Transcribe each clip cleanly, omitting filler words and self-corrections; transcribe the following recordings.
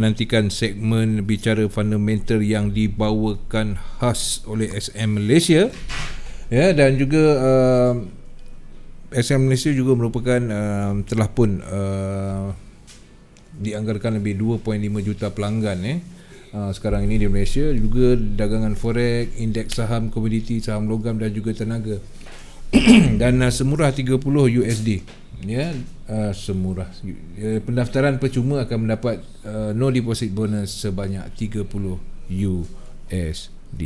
Nantikan segmen bicara fundamental yang dibawakan khas oleh SM Malaysia, ya, dan juga SM Malaysia juga merupakan telah pun dianggarkan lebih 2.5 juta pelanggan sekarang ini di Malaysia. Juga dagangan forex, indeks saham komoditi, saham logam dan juga tenaga. Dan semurah 30 USD, ya, semurah. Pendaftaran percuma akan mendapat no deposit bonus sebanyak 30 USD.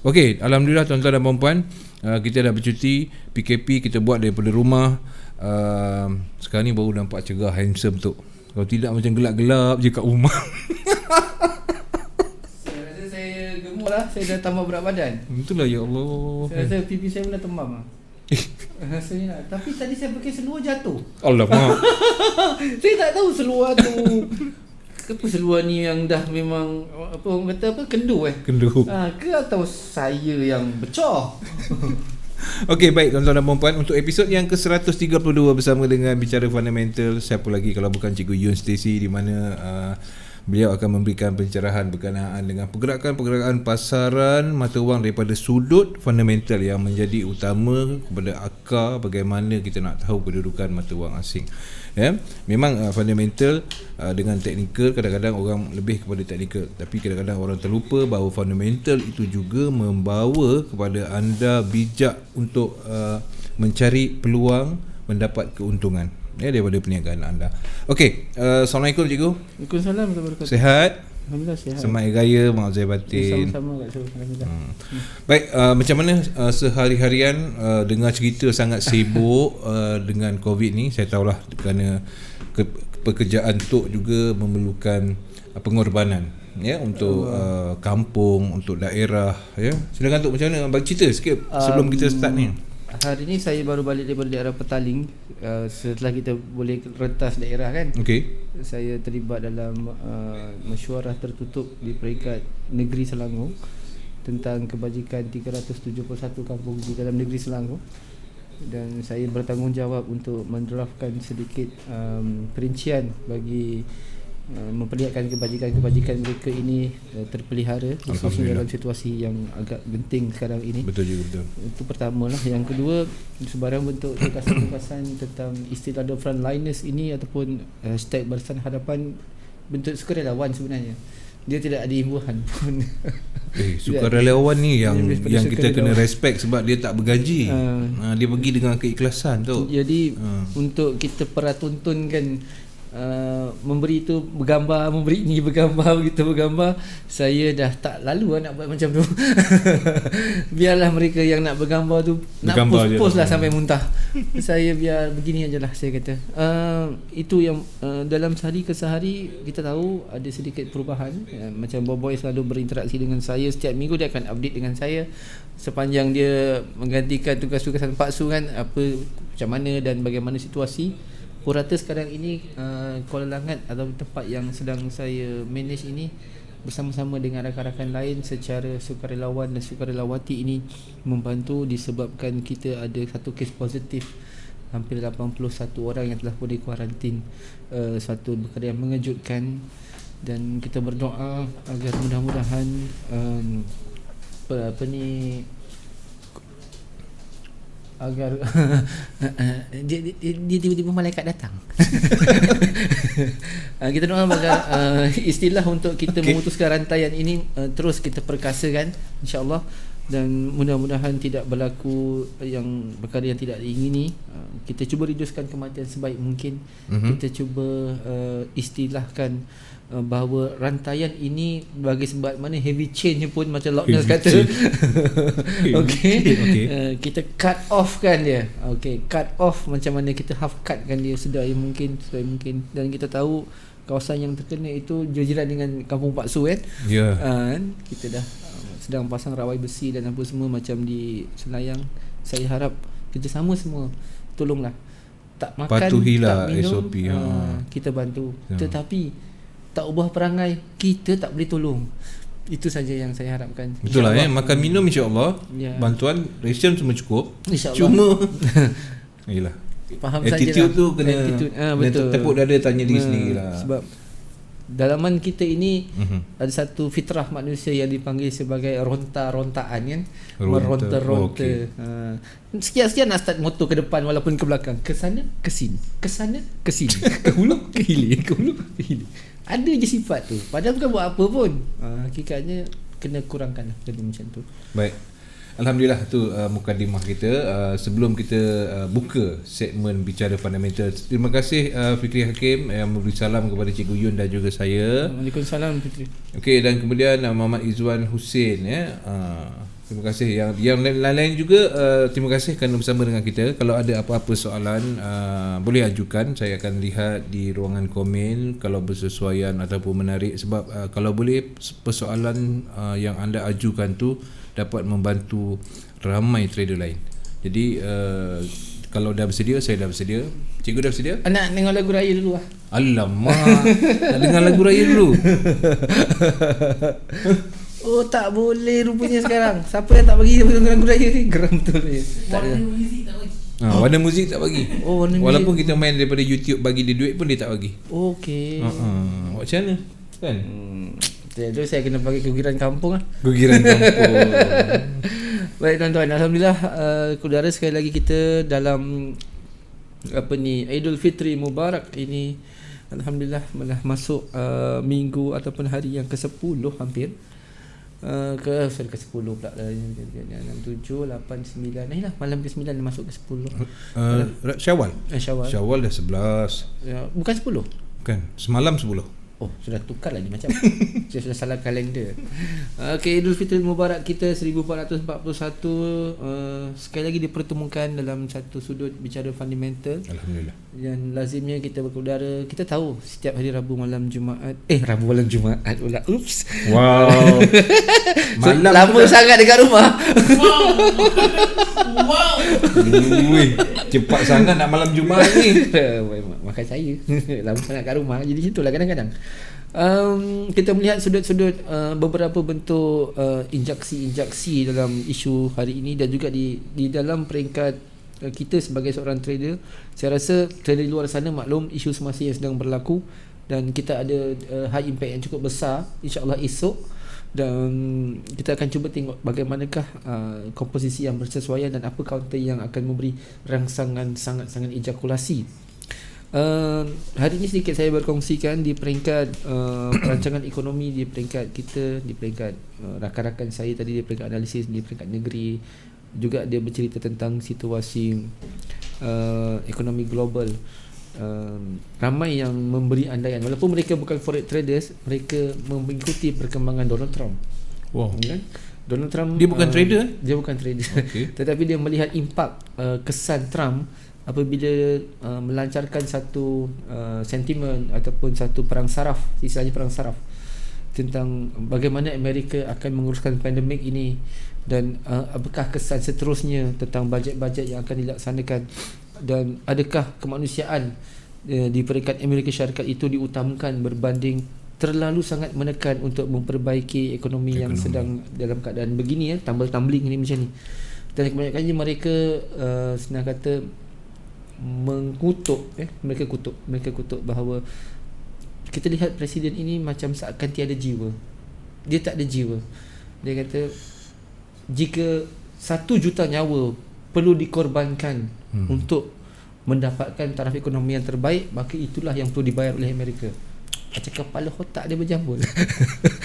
Okey, alhamdulillah tuan-tuan dan puan-puan, kita dah bercuti PKP, kita buat daripada rumah. Sekarang ni baru nampak cerah, handsome tu. Kalau tidak macam gelap-gelap je kat rumah. Saya dah tambah berat badan. Itulah, ya Allah. Saya rasa pipi saya pun dah tembam lah. Rasanya. Tapi tadi saya pakai seluar jatuh. Alamak. Saya tak tahu seluar tu. Apa seluar ni yang dah memang apa orang kata apa, kendu Kendu. ke atau saya yang pecah. Okey, baik tuan-tuan dan puan-puan, untuk episod yang ke-132 bersama dengan Bicara Fundamental, siapa lagi kalau bukan Cikgu Yun Stacey, di mana beliau akan memberikan pencerahan berkenaan dengan pergerakan-pergerakan pasaran mata wang daripada sudut fundamental yang menjadi utama kepada akar bagaimana kita nak tahu kedudukan mata wang asing. Ya, memang fundamental dengan teknikal, kadang-kadang orang lebih kepada teknikal, tapi kadang-kadang orang terlupa bahawa fundamental itu juga membawa kepada anda bijak untuk mencari peluang mendapat keuntungan, ya, daripada perniagaan anda. Okey, Assalamualaikum Cikgu. Waalaikumsalam warahmatullahi wabarakatuh. Sihat? Alhamdulillah sihat. Selamat Hari Raya, maaf zahir batin. Sama-sama Kak Syul. Alhamdulillah. Baik, macam mana sehari-harian dengar cerita sangat sibuk dengan COVID ni. Saya tahulah kerana pekerjaan Tok juga memerlukan pengorbanan, ya, untuk kampung, untuk daerah, ya. Silakan Tok, macam mana? Bagi cerita sikit sebelum kita start ni. Hari ni saya baru balik daripada daerah Petaling, setelah kita boleh rentas daerah kan. Okey. Saya terlibat dalam mesyuarah tertutup di peringkat negeri Selangor tentang kebajikan 371 kampung di dalam negeri Selangor, dan saya bertanggungjawab untuk mendraftkan sedikit perincian bagi memperlihatkan kebajikan-kebajikan mereka ini terpelihara, khususnya dalam situasi yang agak genting sekarang ini. Betul juga, betul. Itu pertama lah. Yang kedua, sebarang bentuk tugasan-tugasan tentang istilah the frontliners ini ataupun hashtag Barisan Hadapan, bentuk sukarelawan sebenarnya. Dia tidak ada imbuhan pun. Sukarelawan ni yang kita kena respect sebab dia tak bergaji. Dia pergi dengan keikhlasan tu. Jadi untuk kita peratuntunkan memberi itu bergambar, memberi ini bergambar, begitu bergambar, saya dah tak lalu nak buat macam tu. Biarlah mereka yang nak bergambar tu bergambar nak post lah sampai muntah. Saya biar begini ajalah, saya kata. Itu yang dalam sehari ke sehari kita tahu ada sedikit perubahan. Macam Boboy selalu berinteraksi dengan saya, setiap minggu dia akan update dengan saya sepanjang dia menggantikan tugas-tugasan Pak Su kan, apa macam mana dan bagaimana situasi. Purata sekarang ini Kuala Langat atau tempat yang sedang saya manage ini, bersama-sama dengan rakan-rakan lain secara sukarelawan dan sukarelawati ini membantu disebabkan kita ada satu kes positif, hampir 81 orang yang telah pun dikuarantin. Satu perkara yang mengejutkan, dan kita berdoa agar mudah-mudahan agar dia tiba-tiba malaikat datang. Kita doa agar istilah untuk kita memutuskan rantaian ini terus kita perkasakan, insya-Allah, dan mudah-mudahan tidak berlaku yang perkara yang tidak diingini. Kita cuba reduskan kematian sebaik mungkin. Kita cuba istilahkan bahawa rantaian ini bagi sebab mana heavy change pun macam lockdown kata. Okey. Kita cut off kan dia. Okey, cut off macam mana kita half cut kan dia sebaik mungkin. Dan kita tahu kawasan yang terkena itu jiran dengan kampung Pak Su kan. Ya. Kita dah sedang pasang rawai besi dan apa semua macam di Selayang. Saya harap kita sama semua tolonglah, tak makan, patuhilah tak minum, SOP. Kita bantu. Tetapi tak ubah perangai, kita tak boleh tolong. Itu saja yang saya harapkan. Betul lah, makan minum insya-Allah, bantuan ration semua cukup. Cuma yalah, faham attitude sajalah. tu kena betul. Tepuk dada tanya diri sendirilah. Sebab Dalaman kita ini ada satu fitrah manusia yang dipanggil sebagai ronta-rontaan kan. Meronta-ronta. Okay. Sekian-sekian nak start motor ke depan walaupun ke belakang. Ke sana, ke sini. Ke sana, ke sini. Ke hulu, ke hilir. Ke hulu, ke hilir. Ada je sifat tu. Padahal bukan buat apa pun. Hakikatnya kena kurangkan lah jadi macam tu. Baik. Alhamdulillah tu mukadimah kita. Sebelum kita buka segmen bicara fundamental, terima kasih Fikri Hakim yang memberi salam kepada Cikgu Yun dan juga saya. Waalaikumsalam Fitri. Okey, dan kemudian Muhammad Izzuan Hussein ya. Terima kasih yang lain-lain juga. Terima kasih kerana bersama dengan kita. Kalau ada apa-apa soalan boleh ajukan, saya akan lihat di ruangan komen kalau bersesuaian ataupun menarik, sebab kalau boleh persoalan yang anda ajukan tu dapat membantu ramai trader lain. Jadi kalau dah bersedia, saya dah bersedia. Cikgu dah bersedia? Nak dengar lagu raya dulu lah. Alamak, nak dengar lagu raya dulu. Oh, tak boleh rupanya sekarang. Siapa yang tak bagi dengar lagu raya ni? Geram betul dia. Tak ada. Warna muzik tak bagi. Oh, warna muzik. Walaupun kita main daripada YouTube bagi dia duit pun dia tak bagi. Okey. Macam mana? Kan? Jadi saya kena bagi kegiran kampung lah. Gugiran kampung. Baik tuan-tuan, alhamdulillah saudara, sekali lagi kita dalam Aidul Fitri Mubarak ini, alhamdulillah malah masuk minggu ataupun hari yang ke-10 hampir. Ke-10 pula dah. 6, 7, 8, 9. Lah malam ke-9 dah masuk ke-10. Syawal. Syawal Dah 11. Ya, bukan 10. Kan? Semalam 10. Oh, sudah tukar lagi macam. Saya sudah salah kalender. Okey, Idul Fitri Mubarak kita 1441 sekali lagi dipertemukan dalam satu sudut bicara fundamental. Alhamdulillah. Dan lazimnya kita berkudara, kita tahu setiap hari Rabu malam Jumaat. Rabu malam Jumaat pula. Oops. Wow. Malam lama sangat dekat rumah. Wow. Wih, cepat sangat nak malam Jumaat ni. Makan saya. Lama sangat kat rumah. Jadi itulah kadang-kadang. Kita melihat sudut-sudut beberapa bentuk injaksi-injaksi dalam isu hari ini dan juga di dalam peringkat kita sebagai seorang trader. Saya rasa trader di luar sana maklum isu semasa yang sedang berlaku dan kita ada high impact yang cukup besar insya-Allah esok, dan kita akan cuba tengok bagaimanakah komposisi yang bersesuaian dan apa counter yang akan memberi rangsangan sangat-sangat ejakulasi. Hari ini sedikit saya berkongsikan di peringkat perancangan ekonomi, di peringkat kita, di peringkat rakan-rakan saya tadi, di peringkat analisis, di peringkat negeri. Juga dia bercerita tentang situasi ekonomi global. Ramai yang memberi andaian, walaupun mereka bukan forex traders, mereka mengikuti perkembangan Donald Trump. Wow. Kan? Donald Trump Dia bukan trader? Dia bukan trader. Okay. Tetapi dia melihat impak kesan Trump apabila melancarkan satu sentimen ataupun satu perang saraf, istilahnya perang saraf, tentang bagaimana Amerika akan menguruskan pandemik ini dan apakah kesan seterusnya tentang bajet-bajet yang akan dilaksanakan, dan adakah kemanusiaan di peringkat Amerika Syarikat itu diutamakan berbanding terlalu sangat menekan untuk memperbaiki ekonomi yang sedang dalam keadaan begini, tambal-tumbling ini macam ni. Dan kebanyakannya mereka senang kata mengutuk, mereka kutuk bahawa kita lihat presiden ini macam seakan tiada jiwa. Dia tak ada jiwa. Dia kata jika 1 juta nyawa perlu dikorbankan untuk mendapatkan taraf ekonomi yang terbaik, maka itulah yang perlu dibayar oleh Amerika. Macam kepala otak dia berjambul.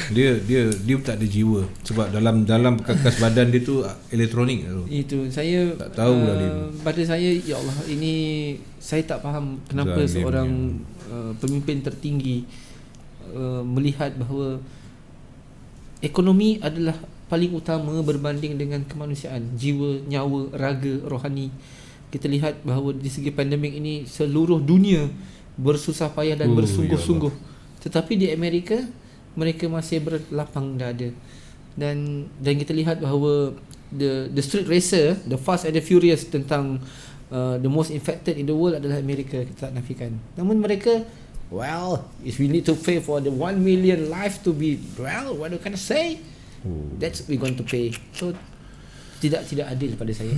Dia tak ada jiwa sebab dalam karkas badan dia tu elektronik tu. Itu saya tak tahu lah dia. Pada saya, ya Allah, ini saya tak faham kenapa Zalim seorang pemimpin tertinggi melihat bahawa ekonomi adalah paling utama berbanding dengan kemanusiaan, jiwa, nyawa, raga, rohani. Kita lihat bahawa di segi pandemik ini seluruh dunia bersusah payah dan bersungguh-sungguh. Tetapi di Amerika mereka masih berlapang dada. Dan kita lihat bahawa the street racer, the fast and the furious tentang the most infected in the world adalah Amerika, kita tak nafikan. Namun mereka, well, if we need to pay for the 1 million life to be, well, what do I say? That's we going to pay. So tidak adil pada saya.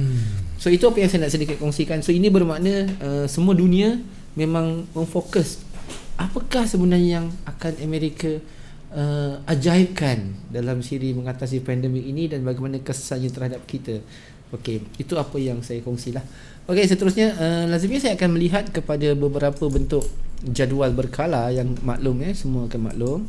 So itu apa yang saya nak sedikit kongsikan. So ini bermakna semua dunia memang memfokus apakah sebenarnya yang akan Amerika ajaibkan dalam siri mengatasi pandemik ini dan bagaimana kesannya terhadap kita. Okey, itu apa yang saya kongsilah. Okey, seterusnya lazimnya saya akan melihat kepada beberapa bentuk jadual berkala yang maklum semua akan maklum.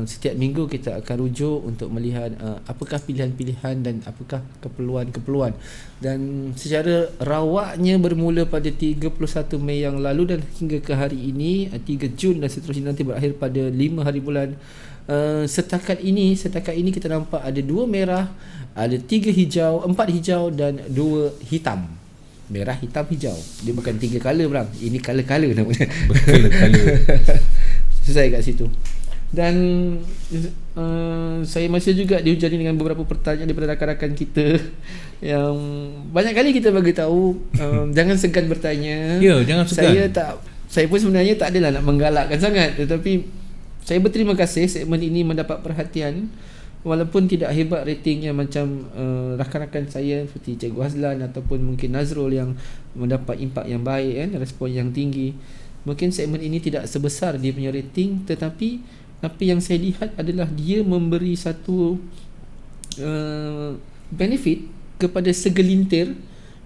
Setiap minggu kita akan rujuk untuk melihat apakah pilihan-pilihan dan apakah keperluan-keperluan. Dan secara rawaknya bermula pada 31 Mei yang lalu dan hingga ke hari ini 3 Jun dan seterusnya nanti berakhir pada 5 hari bulan. Setakat ini kita nampak ada 2 merah, ada 3 hijau, 4 hijau dan 2 hitam. Merah, hitam, hijau. Dia bukan 3 color bang. Ini color-color namanya. Berkala-kala. Selesai kat situ. Dan saya masih juga dihujani dengan beberapa pertanyaan daripada rakan-rakan kita yang banyak kali kita bagi tahu jangan segan bertanya. Ya, jangan segan. Saya pun sebenarnya tak adalah nak menggalakkan sangat, tetapi saya berterima kasih segmen ini mendapat perhatian walaupun tidak hebat ratingnya macam rakan-rakan saya seperti Cikgu Hazlan ataupun mungkin Nazrul yang mendapat impak yang baik respon yang tinggi. Mungkin segmen ini tidak sebesar dia punya rating, tetapi apa yang saya lihat adalah dia memberi satu benefit kepada segelintir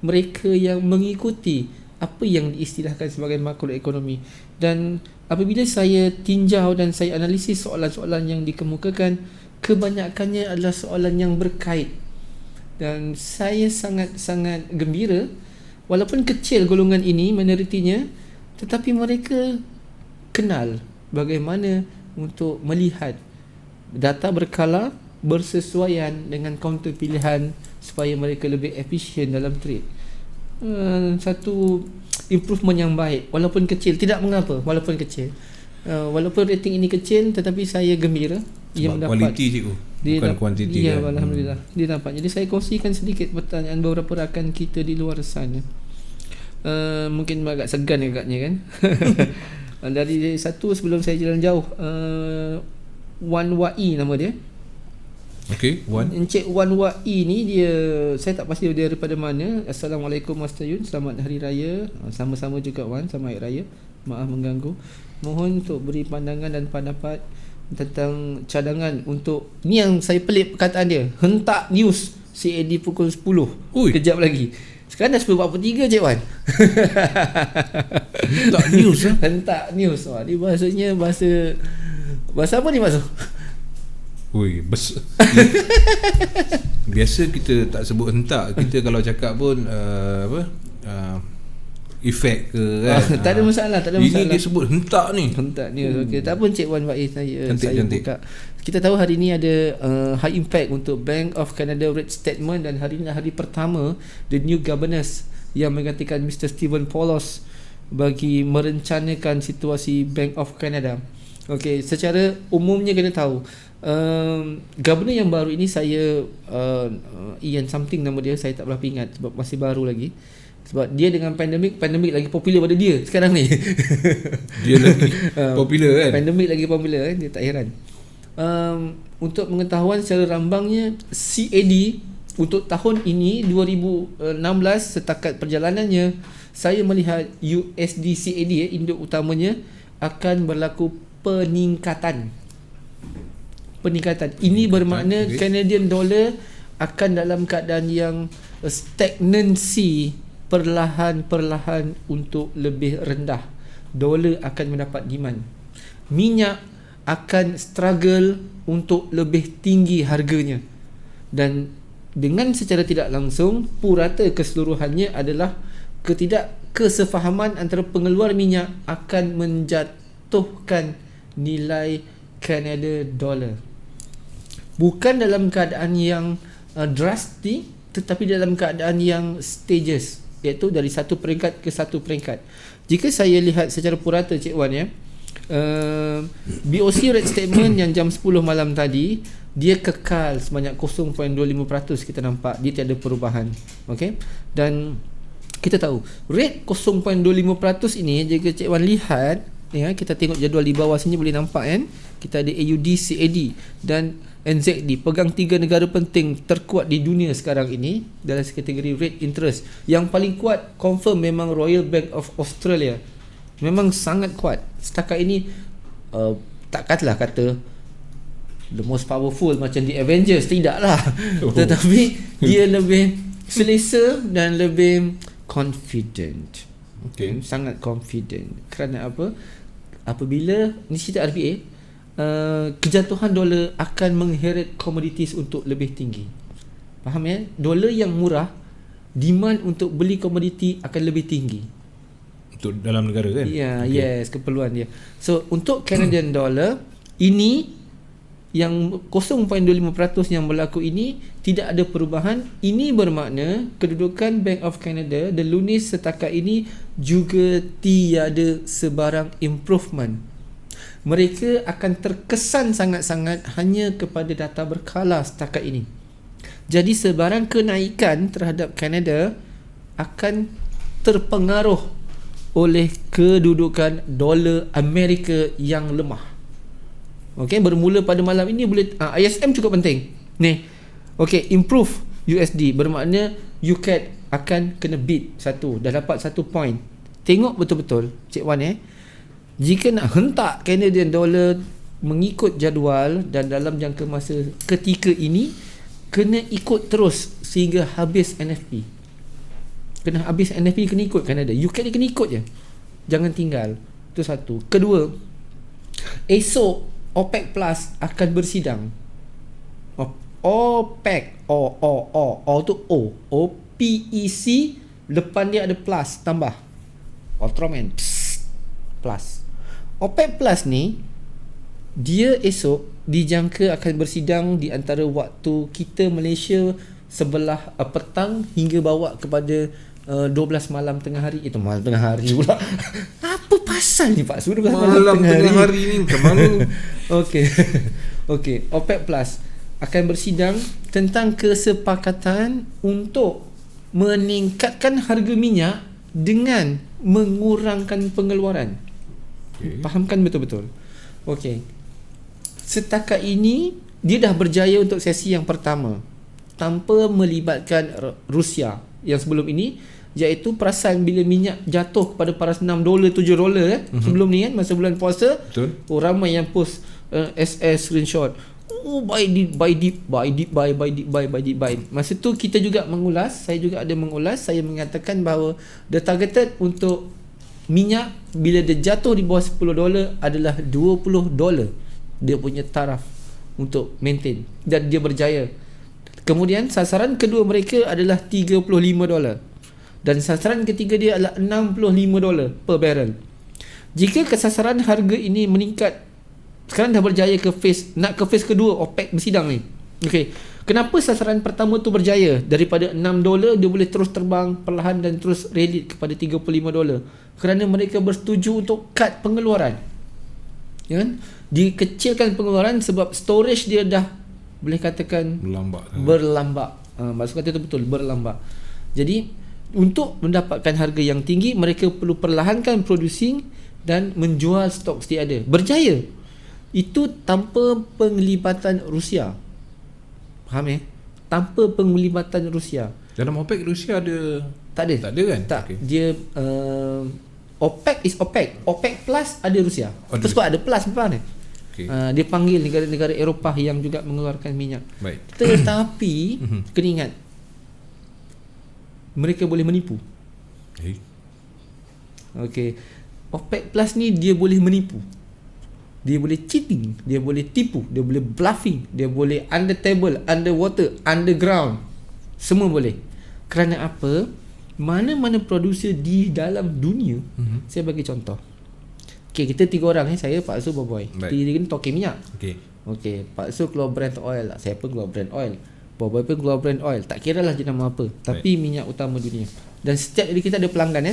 mereka yang mengikuti apa yang diistilahkan sebagai makroekonomi. Dan apabila saya tinjau dan saya analisis soalan-soalan yang dikemukakan, kebanyakannya adalah soalan yang berkait. Dan saya sangat-sangat gembira walaupun kecil golongan ini minoritinya, tetapi mereka kenal bagaimana untuk melihat data berkala bersesuaian dengan kaunter pilihan supaya mereka lebih efisien dalam trade. Satu improvement yang baik walaupun kecil, tidak mengapa walaupun kecil. Walaupun rating ini kecil tetapi saya gembira dia mendapat kualiti cikgu, bukan kuantiti. Ya, alhamdulillah. Dia dapat. Jadi saya kongsikan sedikit pertanyaan beberapa rakan kita di luar sana. Mungkin agak segan agaknya kan. Dari satu sebelum saya jalan jauh, Wan Wai nama dia. Okey, Wan. Encik Wan Wai ni dia, saya tak pasti dia daripada mana. Assalamualaikum Master Yun, selamat hari raya. Sama-sama juga Wan, selamat hari raya. Maaf mengganggu. Mohon untuk beri pandangan dan pendapat tentang cadangan untuk ni yang saya pelik perkataan dia. Hentak news CAD pukul 10. Ui. Kejap lagi. Sekarang dah 10.43 Cik Wan. Hentak news Hentak news. Wah, ni bahasanya bahasa apa ni maksud? Ui, biasa kita tak sebut hentak. Kita kalau cakap pun efek ke kan. Tak ada masalah, tak ada masalah. Ini dia sebut hentak ni. Hentak news. Okey, tak pun Cik Wan Faiz saya Cantik. buka. Kita tahu hari ni ada high impact untuk Bank of Canada rate statement dan hari ni hari pertama the new governors yang menggantikan Mr. Stephen Poloz bagi merencanakan situasi Bank of Canada. Okey, secara umumnya kena tahu governor yang baru ini saya Ian something nama dia, saya tak berapa ingat sebab masih baru lagi. Sebab dia dengan pandemik lagi popular pada dia sekarang ni. Dia lagi popular kan. Pandemik lagi popular kan, dia tak heran. Untuk pengetahuan secara rambangnya, CAD untuk tahun ini 2016 setakat perjalanannya, saya melihat USD CAD induk utamanya akan berlaku peningkatan. Ini bermakna Canadian dollar akan dalam keadaan yang stagnancy, perlahan-perlahan untuk lebih rendah. Dolar akan mendapat demand. Minyak akan struggle untuk lebih tinggi harganya. Dan dengan secara tidak langsung, purata keseluruhannya adalah ketidakkesefahaman antara pengeluar minyak akan menjatuhkan nilai Canada dollar. Bukan dalam keadaan yang drastik, tetapi dalam keadaan yang stages, iaitu dari satu peringkat ke satu peringkat. Jika saya lihat secara purata Cik Wan BOC rate statement yang jam 10 malam tadi, dia kekal sebanyak 0.25%. Kita nampak dia tiada perubahan. Okey, dan kita tahu rate 0.25% ini, jika Cik Wan lihat kita tengok jadual di bawah sini boleh nampak kan, kita ada AUD, CAD dan NZD, pegang 3 negara penting terkuat di dunia sekarang ini dalam kategori rate interest. Yang paling kuat confirm memang Royal Bank of Australia Memang sangat kuat. Setakat ini takkanlah kata the most powerful macam The Avengers, tidaklah. Tetapi dia lebih selesa dan lebih confident. Okay. Sangat confident. Kerana apa? Apabila ni cerita RBA, kejatuhan dolar akan mengheret commodities untuk lebih tinggi. Faham ya? Dolar yang murah, demand untuk beli komoditi akan lebih tinggi. Untuk dalam negara kan? Ya, okay. Yes, keperluan dia. So untuk Canadian dollar ini yang 0.25% yang berlaku ini tidak ada perubahan. Ini bermakna kedudukan Bank of Canada, the Loonis setakat ini juga tiada sebarang improvement. Mereka akan terkesan sangat-sangat hanya kepada data berkala setakat ini. Jadi sebarang kenaikan terhadap Canada akan terpengaruh oleh kedudukan dolar Amerika yang lemah. Okey, bermula pada malam ini boleh ISM cukup penting. Ni. Okey, improve USD bermakna UCAD akan kena beat satu, dah dapat 1 point. Tengok betul-betul Cik Wan jika nak hentak Canadian dollar mengikut jadual dan dalam jangka masa ketika ini, kena ikut terus sehingga habis NFP. Kena habis NFP, kena ikut Canada. UCAD ni kena ikut je, jangan tinggal. Itu satu. Kedua, esok OPEC Plus akan bersidang. OPEC O tu O OPEC, depan dia ada plus tambah Ultraman plus. OPEC Plus ni dia esok dijangka akan bersidang di antara waktu kita Malaysia sebelah petang hingga bawa kepada 12 malam tengah hari. Itu malam tengah hari pula. Apa pasal ni Pak Su? Malam tengah hari ni macam mana? Okey, OPEC Plus akan bersidang tentang kesepakatan untuk meningkatkan harga minyak dengan mengurangkan pengeluaran. Fahamkan betul-betul. Okey. Setakat ini dia dah berjaya untuk sesi yang pertama tanpa melibatkan Rusia. Yang sebelum ini, iaitu perasan bila minyak jatuh kepada paras $6 $7 sebelum ni kan, masa bulan puasa. Betul. Ramai yang post SS screenshot. Buy. Masa tu kita juga mengulas, saya juga ada mengulas, saya mengatakan bahawa the targeted untuk minyak bila dia jatuh di bawah $10 adalah $20 dia punya taraf untuk maintain, dan dia berjaya. Kemudian sasaran kedua mereka adalah $35 dan sasaran ketiga dia adalah $65 per barrel. Jika kesasaran harga ini meningkat, sekarang dah berjaya ke phase, nak ke phase kedua OPEC bersidang ni. Okey, kenapa sasaran pertama tu berjaya? Daripada $6 dia boleh terus terbang perlahan dan terus rally kepada $35. Kerana mereka bersetuju untuk cut pengeluaran. Ya kan? Dikecilkan pengeluaran sebab storage dia dah boleh katakan berlambak. Maksud kata itu betul, berlambak. Jadi untuk mendapatkan harga yang tinggi, mereka perlu perlahankan producing dan menjual stok sedia ada. Berjaya. Itu tanpa penglibatan Rusia. Faham Tanpa penglibatan Rusia. Dalam OPEC Rusia ada? Tak ada. Tak ada kan? Tak. Okay. Dia OPEC is OPEC. OPEC Plus ada Rusia. Sebab ada plus depan ni. Okay. Dia panggil negara-negara Eropah yang juga mengeluarkan minyak. Baik. Tetapi kena ingat, mereka boleh menipu. Okey. OPEC Plus ni dia boleh menipu. Dia boleh cheating, dia boleh tipu, dia boleh bluffing, dia boleh under table, underwater, underground. Semua boleh. Kerana apa? Mana-mana producer di dalam dunia, saya bagi contoh. Okey, kita 3 orang saya, Pak Su, Boboy. Kita ni token minyak. Okey, Pak Su keluar brand oil, saya pun keluar brand oil. Boboy pun keluar brand oil. Tak kiralah jenama apa, tapi minyak utama dunia. Dan setiap hari kita ada pelanggan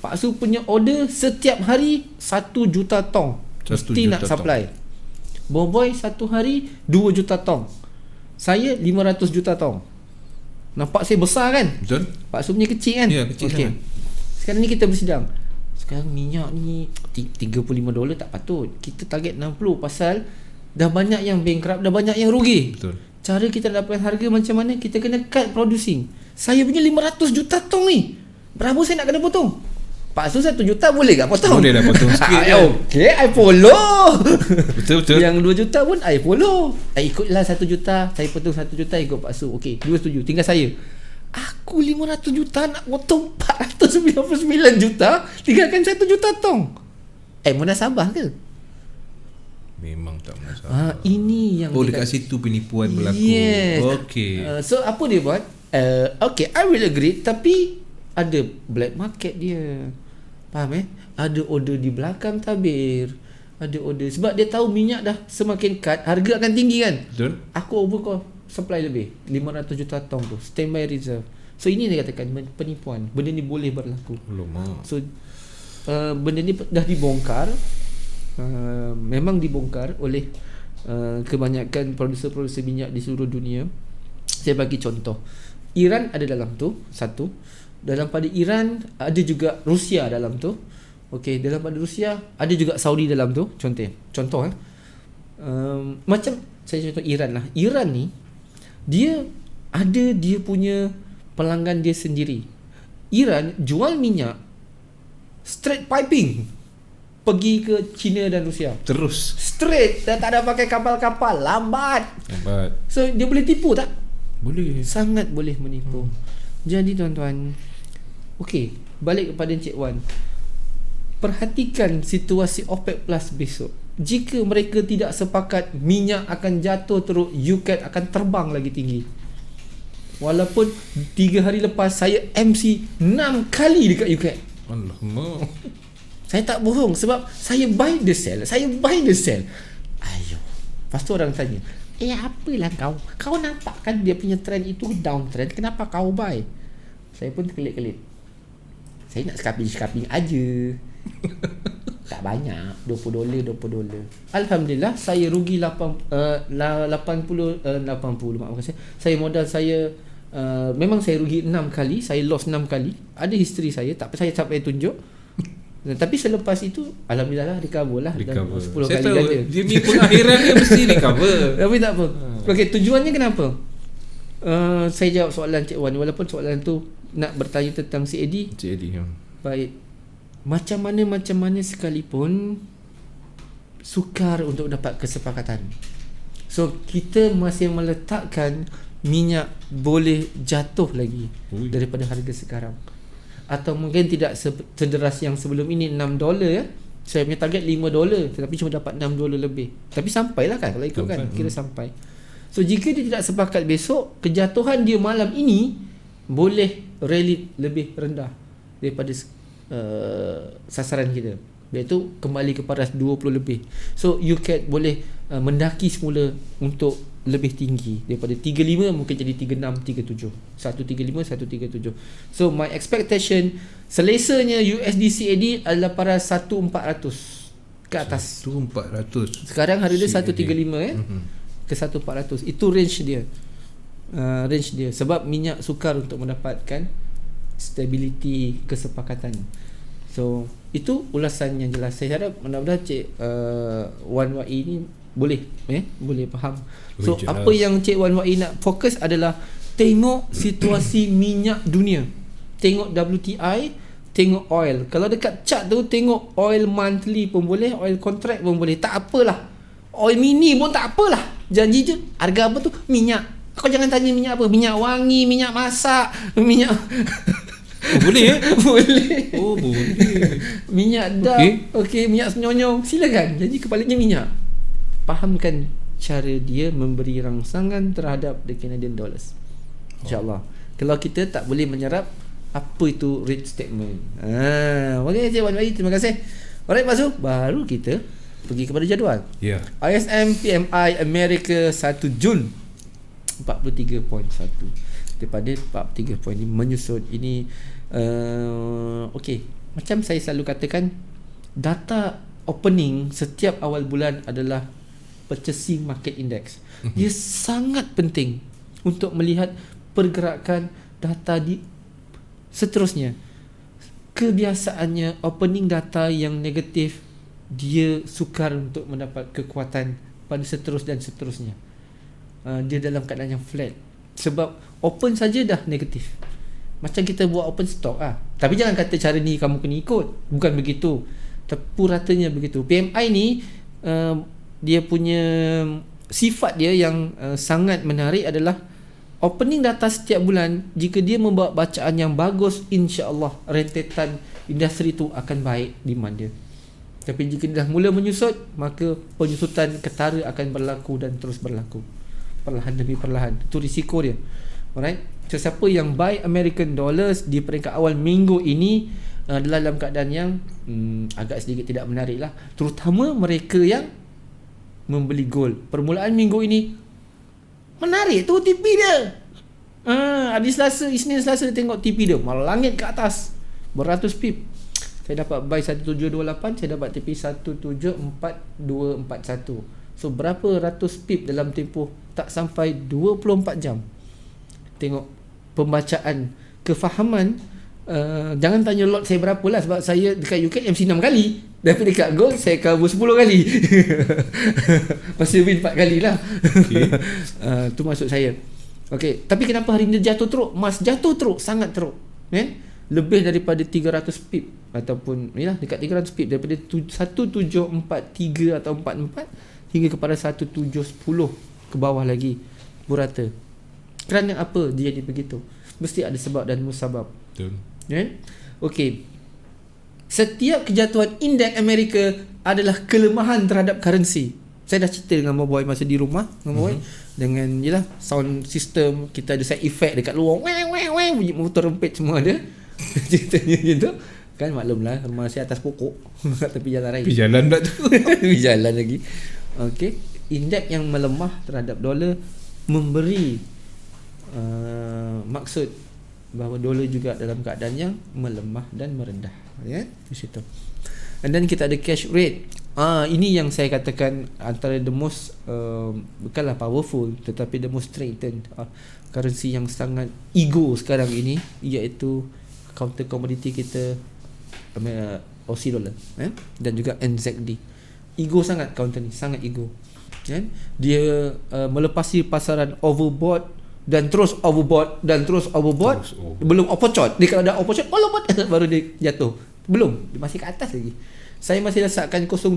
Pak Su punya order setiap hari 1 juta tong. Mesti nak supply. Boboy satu hari 2 juta tong. Saya 500 juta tong. Nampak saya besar kan? Betul. Pak Su punya kecil kan? Ya, kecil sangat. Sekarang ni kita bersidang. Sekarang minyak ni $35 tak patut. Kita target 60 pasal dah banyak yang bankrupt, dah banyak yang rugi. Betul. Cara kita dapatkan harga macam mana? Kita kena cut producing. Saya punya 500 juta tong ni, berapa saya nak kena potong? Pak Su 1 juta boleh tak potong? Boleh lah potong sikit kan. Okay, I follow. Betul. Yang 2 juta pun I follow. I ikutlah 1 juta. Saya potong 1 juta ikut Pak Su. Okay, 2 setuju. Tinggal saya. Aku 500 juta nak potong 499 juta, tinggalkan 1 juta tong. Munasabah ke? Memang tak masalah. Ini yang dekat situ penipuan berlaku. Yes. Okay. So apa dia buat? Okay, I will agree, tapi ada black market dia. Faham Ada order di belakang tabir. Ada order sebab dia tahu minyak dah semakin cut, harga akan tinggi kan? Betul. Aku overcall supply lebih 500 juta tong tu, standby reserve. So ini dia katakan penipuan. Benda ni boleh berlaku. Alamak. So benda ni dah dibongkar. Memang dibongkar oleh kebanyakan produser-produser minyak di seluruh dunia. Saya bagi contoh, Iran ada dalam tu, satu. Dalam pada Iran ada juga Rusia dalam tu. Okey, dalam pada Rusia ada juga Saudi dalam tu. Contoh macam saya contoh Iran lah. Iran ni dia punya pelanggan dia sendiri. Iran jual minyak straight piping pergi ke China dan Rusia. Terus Straight, dah tak ada pakai kapal-kapal, lambat. So dia boleh tipu tak? Boleh. Sangat boleh menipu. Jadi tuan-tuan, okey, balik kepada Encik Wan. Perhatikan situasi OPEC Plus besok. Jika mereka tidak sepakat, minyak akan jatuh teruk, UCAT akan terbang lagi tinggi. Walaupun 3 hari lepas saya MC 6 kali dekat UCAT. Alamak. Saya tak bohong sebab saya buy the sell. Ayo. Lepas tu orang tanya, apalah kau? Kau nampak kan dia punya trend itu downtrend, kenapa kau buy? Saya pun terkelit-kelit. Saya nak scalping aja. Tak banyak, $20. Alhamdulillah saya rugi 80, maafkan saya modal saya memang saya rugi 6 kali, saya lost 6 kali. Ada history saya, tak saya tak payah tunjuk. Tapi selepas itu alhamdulillah lah recover lah. 10 saya kali tahu, ganda. dia ni pengakhiran dia mesti recover. Tapi tak apa. Okey, tujuannya kenapa? Saya jawab soalan Cik Wan, walaupun soalan tu nak bertanya tentang CAD. Baik. Macam mana sekalipun sukar untuk dapat kesepakatan. So kita masih meletakkan minyak boleh jatuh lagi daripada harga sekarang. Atau mungkin tidak sederas yang sebelum ini $6 ya. Saya punya target $5 tetapi cuma dapat $6 lebih. Tapi sampailah kan kalau ikut kan, kira sampai. So jika dia tidak sepakat besok, kejatuhan dia malam ini boleh rally lebih rendah daripada sasaran kita, iaitu kembali ke paras 20 lebih. So UCAT boleh mendaki semula untuk lebih tinggi daripada 35 mungkin jadi 36, 37, 135, 137. So my expectation selesanya USD CAD adalah paras 1400 ke atas. 1400. Sekarang harga dia 135 ke 1400. Itu range dia. Sebab minyak sukar untuk mendapatkan stability kesepakatan. So itu ulasan yang jelas. Saya harap mudah-mudahan Cik Wan Wai ni boleh faham. So jelas. Apa yang Cik Wan Wai nak fokus adalah tengok situasi minyak dunia, tengok WTI, tengok oil. Kalau dekat chart tu tengok oil monthly pun boleh, oil contract pun boleh. Tak apalah, oil mini pun tak apalah. Janji je harga apa tu? Minyak. Kau jangan tanya minyak apa, minyak wangi, minyak masak, minyak boleh boleh. Boleh. Minyak dah. Okey, minyak senyonyong. Silakan. Jadi kepalanya minyak. Fahamkan cara dia memberi rangsangan terhadap the Canadian dollars. InsyaAllah. Kalau kita tak boleh menyerap apa itu rate statement. Okey, Cik Wan Wai, terima kasih. Alright, Pak Su, baru kita pergi kepada jadual. Ya. ISM PMI Amerika 1 Jun 43.1 daripada 43 poin ini menyusut. Ini okey, macam saya selalu katakan, data opening setiap awal bulan adalah purchasing market index. Dia sangat penting untuk melihat pergerakan data di seterusnya. Kebiasaannya opening data yang negatif, dia sukar untuk mendapat kekuatan pada seterusnya. Dia dalam keadaan yang flat sebab open saja dah negatif. Macam kita buat open stock Tapi jangan kata cara ni kamu kena ikut. Bukan begitu. Ratanya begitu. PMI ni dia punya sifat dia yang sangat menarik adalah opening data setiap bulan. Jika dia membawa bacaan yang bagus, insya-Allah rentetan industri tu akan baik demand dia. Tapi jika dah mula menyusut, maka penyusutan ketara akan berlaku dan terus berlaku, perlahan demi perlahan. Itu risiko dia. Alright. So, siapa yang buy American dollars di peringkat awal minggu ini dalam keadaan yang agak sedikit tidak menarik lah. Terutama mereka yang membeli gold. Permulaan minggu ini menarik tu TP dia. Hari Selasa, Isnin Selasa tengok TP dia melangit ke atas beratus pip. Saya dapat buy 1728, saya dapat TP 174241. So berapa ratus pip dalam tempoh tak sampai 24 jam. Tengok pembacaan, kefahaman. Jangan tanya lot saya berapa lah, sebab saya dekat UK MC 6 kali. Tapi dekat gold saya cover 10 kali. Masih win 4 kali lah. Okay. Tu maksud saya. Okay. Tapi kenapa hari ni jatuh teruk? Mas jatuh teruk, sangat teruk. Lebih daripada 300 pip ataupun yalah dekat 300 pip, daripada 1743 atau 44 hingga kepada 1710 ke bawah lagi purata. Kerana apa dia jadi begitu? Mesti ada sebab dan musabab. Betul. Okey. Setiap kejatuhan indeks Amerika adalah kelemahan terhadap currency. Saya dah cerita dengan Boy masa di rumah dengan Boy, dengan yalah sound system kita ada set effect dekat luar. Bunyi motor rempit semua ada. Ceritanya gitu. Kan maklumlah rumah saya atas pokok tepi jalan raya. Tepi jalan pula tu. Tepi jalan lagi. Okey, indeks yang melemah terhadap dolar memberi maksud bahawa dolar juga dalam keadaan yang melemah dan merendah, ya, di situ. And then kita ada cash rate. Ini yang saya katakan antara the most bukanlah powerful tetapi the most strengthened currency yang sangat ego sekarang ini, iaitu counter commodity kita Aussie dollar, dan juga NZD. Ego sangat counter ni, sangat ego. Dia melepasi pasaran overbought dan terus overbought dan terus overbought. Belum overshot. Dia kalau ada overshot baru dia jatuh. Belum, dia masih ke atas lagi. Saya masih letakkan 0.7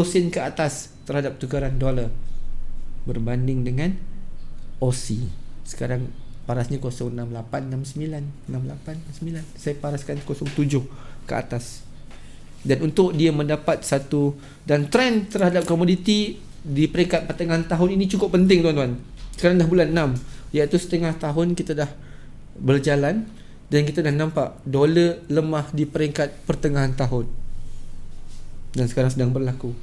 sen ke atas terhadap tukaran dolar berbanding dengan Aussie. Sekarang parasnya 0.6869, 6869. Saya paraskan 0.7 ke atas. Dan untuk dia mendapat satu, dan trend terhadap komoditi di peringkat pertengahan tahun ini cukup penting, tuan-tuan. Sekarang dah bulan 6, iaitu setengah tahun kita dah berjalan, dan kita dah nampak dolar lemah di peringkat pertengahan tahun. Dan sekarang sedang berlaku.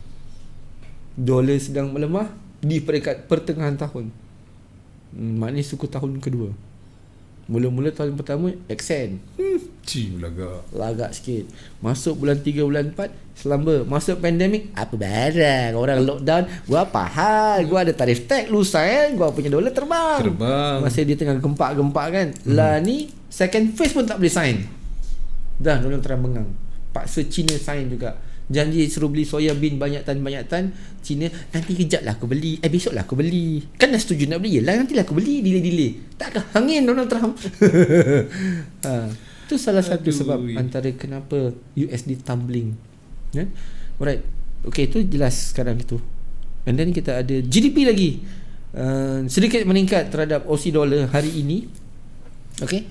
Dolar sedang melemah di peringkat pertengahan tahun. Maknanya suku tahun kedua. Mula-mula tahun pertama accent lagak sikit. Masuk bulan 3, bulan 4 selamba. Masuk pandemik, apa barang, orang lockdown, gua apa hal, gua ada tarif tag lu sayang, gua punya dolar terbang. Masih dia tengah gempak-gempak kan. Lah ni second phase pun tak boleh sign. Dah dolar terang-bengang. Paksa China sign juga. Janji suruh beli soya bean banyak tan. Cina, nanti kejap lah aku beli, besok lah aku beli. Kan dah setuju nak beli, lah nantilah aku beli. Delay. Takkah hangin Donald Trump. Itu salah satu sebab antara kenapa USD tumbling. Alright. Okay, itu jelas sekarang itu. And then kita ada GDP lagi, sedikit meningkat terhadap Aussie dollar hari ini. Okay,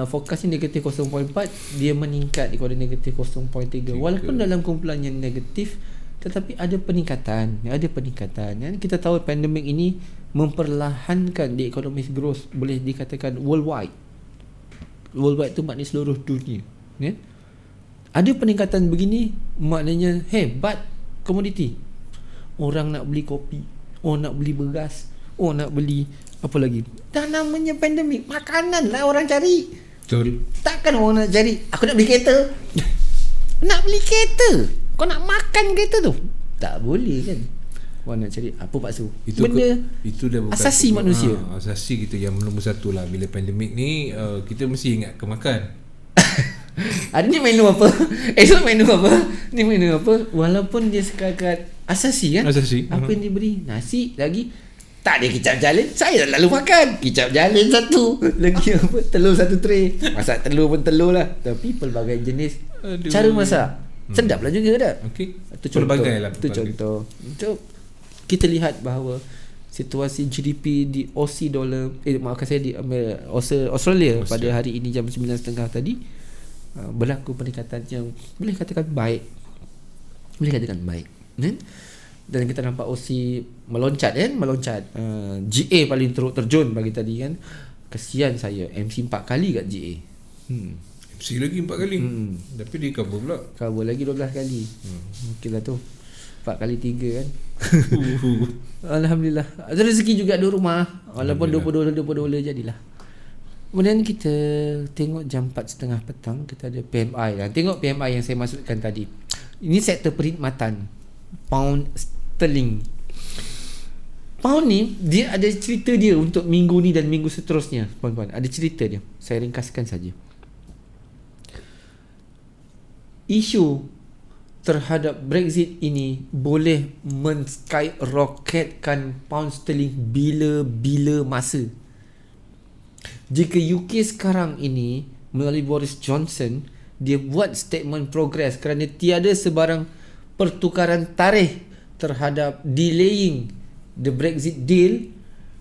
forecastnya negatif 0.4, dia meningkat kepada negatif 0.3. Walaupun dalam kumpulan yang negatif, tetapi ada peningkatan. Kita tahu pandemik ini memperlahankan the economic growth, boleh dikatakan worldwide tu maknanya seluruh dunia, ya? Ada peningkatan begini maknanya hebat komoditi. Orang nak beli kopi, nak beli beras, nak beli apa lagi? Dah namanya pandemik, makanan lah orang cari. Betul. Takkan orang nak cari, aku nak beli kereta. Nak beli kereta, kau nak makan kereta tu, tak boleh kan. Orang nak cari apa paksa. Itu benda itu dah bukan asasi manusia. Asasi kita yang nombor satu lah. Bila pandemik ni, kita mesti ingat ke makan. Ada ni menu apa? Esok menu apa? Ni menu apa? Walaupun dia setakat asasi kan. Asasi. Apa yang diberi? Nasi lagi. Tak ada kicap jalin, saya dah lalu makan kicap jalin satu, lagi apa, telur satu tray. Masak telur pun telur lah, tapi pelbagai jenis. Aduh. Cara masak sedap lah juga tak? Okey. Itu contoh. Pelbagai lah, Itu pelbagai. contoh. Untuk kita lihat bahawa situasi GDP di Aussie dollar, maafkan saya, di Australia pada hari ini jam 9.30 tadi, berlaku peningkatan yang boleh katakan baik. Dan kita nampak Aussie meloncat. GA paling teruk terjun bagi tadi kan. Kesian saya, MC 4 kali kat GA. MC lagi 4 kali. Tapi dia cover pula. Cover lagi 12 kali. Okey lah tu. 4 kali 3 kan. Alhamdulillah. Ada rezeki juga di rumah. Walaupun $20 jadilah. Kemudian kita tengok jam 4.30 petang, kita ada PMI. Dan tengok PMI yang saya maksudkan tadi. Ini sektor perkhidmatan. Pound sterling. Pound ni dia ada cerita dia untuk minggu ni dan minggu seterusnya, puan-puan. Ada cerita dia. Saya ringkaskan saja. Isu terhadap Brexit ini boleh men-skyrocketkan pound sterling bila-bila masa. Jika UK sekarang ini melalui Boris Johnson, dia buat statement progress kerana tiada sebarang pertukaran tarikh terhadap delaying the Brexit deal,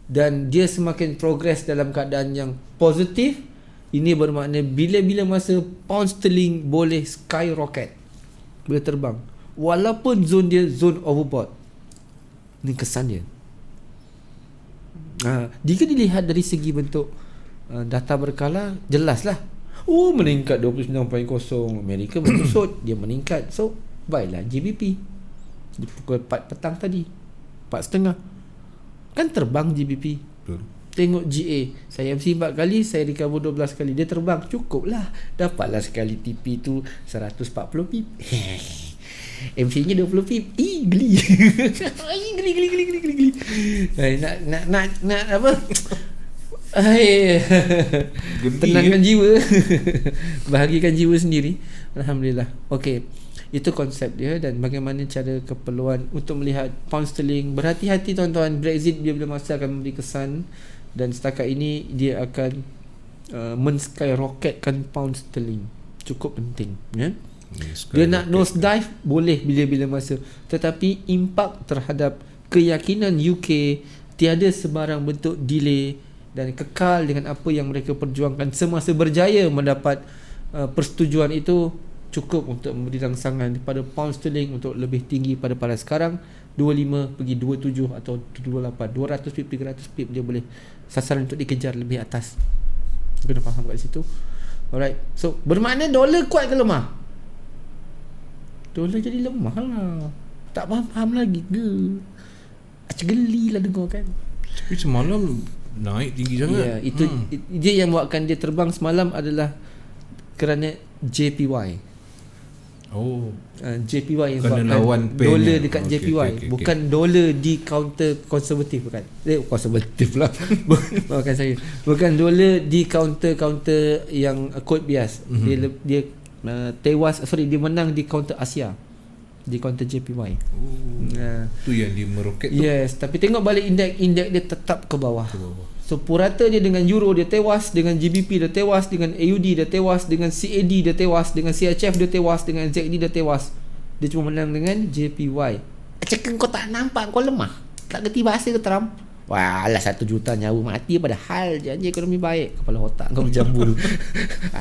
dan dia semakin progress dalam keadaan yang positif, ini bermakna bila-bila masa pound sterling boleh skyrocket, boleh terbang, walaupun zone dia zone overbought. Ini kesan dia. Jika dilihat dari segi bentuk data berkala, jelaslah meningkat 29.0. Amerika menyusut, dia meningkat. So baiklah GBP di pukul 4 petang tadi, 4.30 kan terbang GBP. Betul. Tengok GA, saya MC 4 kali, saya recover 12 kali, dia terbang, cukup lah. Dapatlah sekali TP tu 140 pip. MC nya 20 pip. Geli. Geli. Nak apa? Tenangkan jiwa. Bahagikan jiwa sendiri. Alhamdulillah. Okey, itu konsep dia dan bagaimana cara keperluan untuk melihat pound sterling. Berhati-hati tuan-tuan, Brexit bila-bila masa akan memberi kesan, dan setakat ini dia akan men-skyrocketkan pound sterling. Cukup penting, ya. Dia nak nosedive boleh bila-bila masa, tetapi impak terhadap keyakinan UK tiada sebarang bentuk delay dan kekal dengan apa yang mereka perjuangkan semasa berjaya mendapat persetujuan itu, cukup untuk memberi rangsangan kepada pound sterling untuk lebih tinggi pada sekarang 25 pergi 27 atau 28, 200 pip 300 pip dia boleh sasaran untuk dikejar lebih atas. Kena faham kat situ. Alright, so bermakna dolar kuat ke lemah? Dolar jadi lemah lah. Tak faham lagi ke? Acik geli lah dengar kan. Tapi semalam naik tinggi sangat. Ya, itu dia yang buatkan dia terbang semalam adalah kerana JPY. JPY yang bukan buatkan dolar dekat JPY. Bukan dolar di counter konservatif, bukan. Konservatif lah. Bukan saya. Bukan dolar di counter yang kod bias. Dia tewas, dia menang di counter Asia, di counter JPY. Tu yang dia meroket tu. Yes, tapi tengok balik indeks dia tetap ke bawah. So purata dia dengan euro dia tewas, dengan GBP dia tewas, dengan AUD dia tewas, dengan CAD dia tewas, dengan CHF dia tewas, dengan ZD dia tewas. Dia cuma menang dengan JPY. Cakap kau tak nampak, kau lemah. Tak kerti bahasa ke Trump? Wah, alah 1 juta nyawa mati padahal janji ekonomi baik. Kepala otak kau berjambul.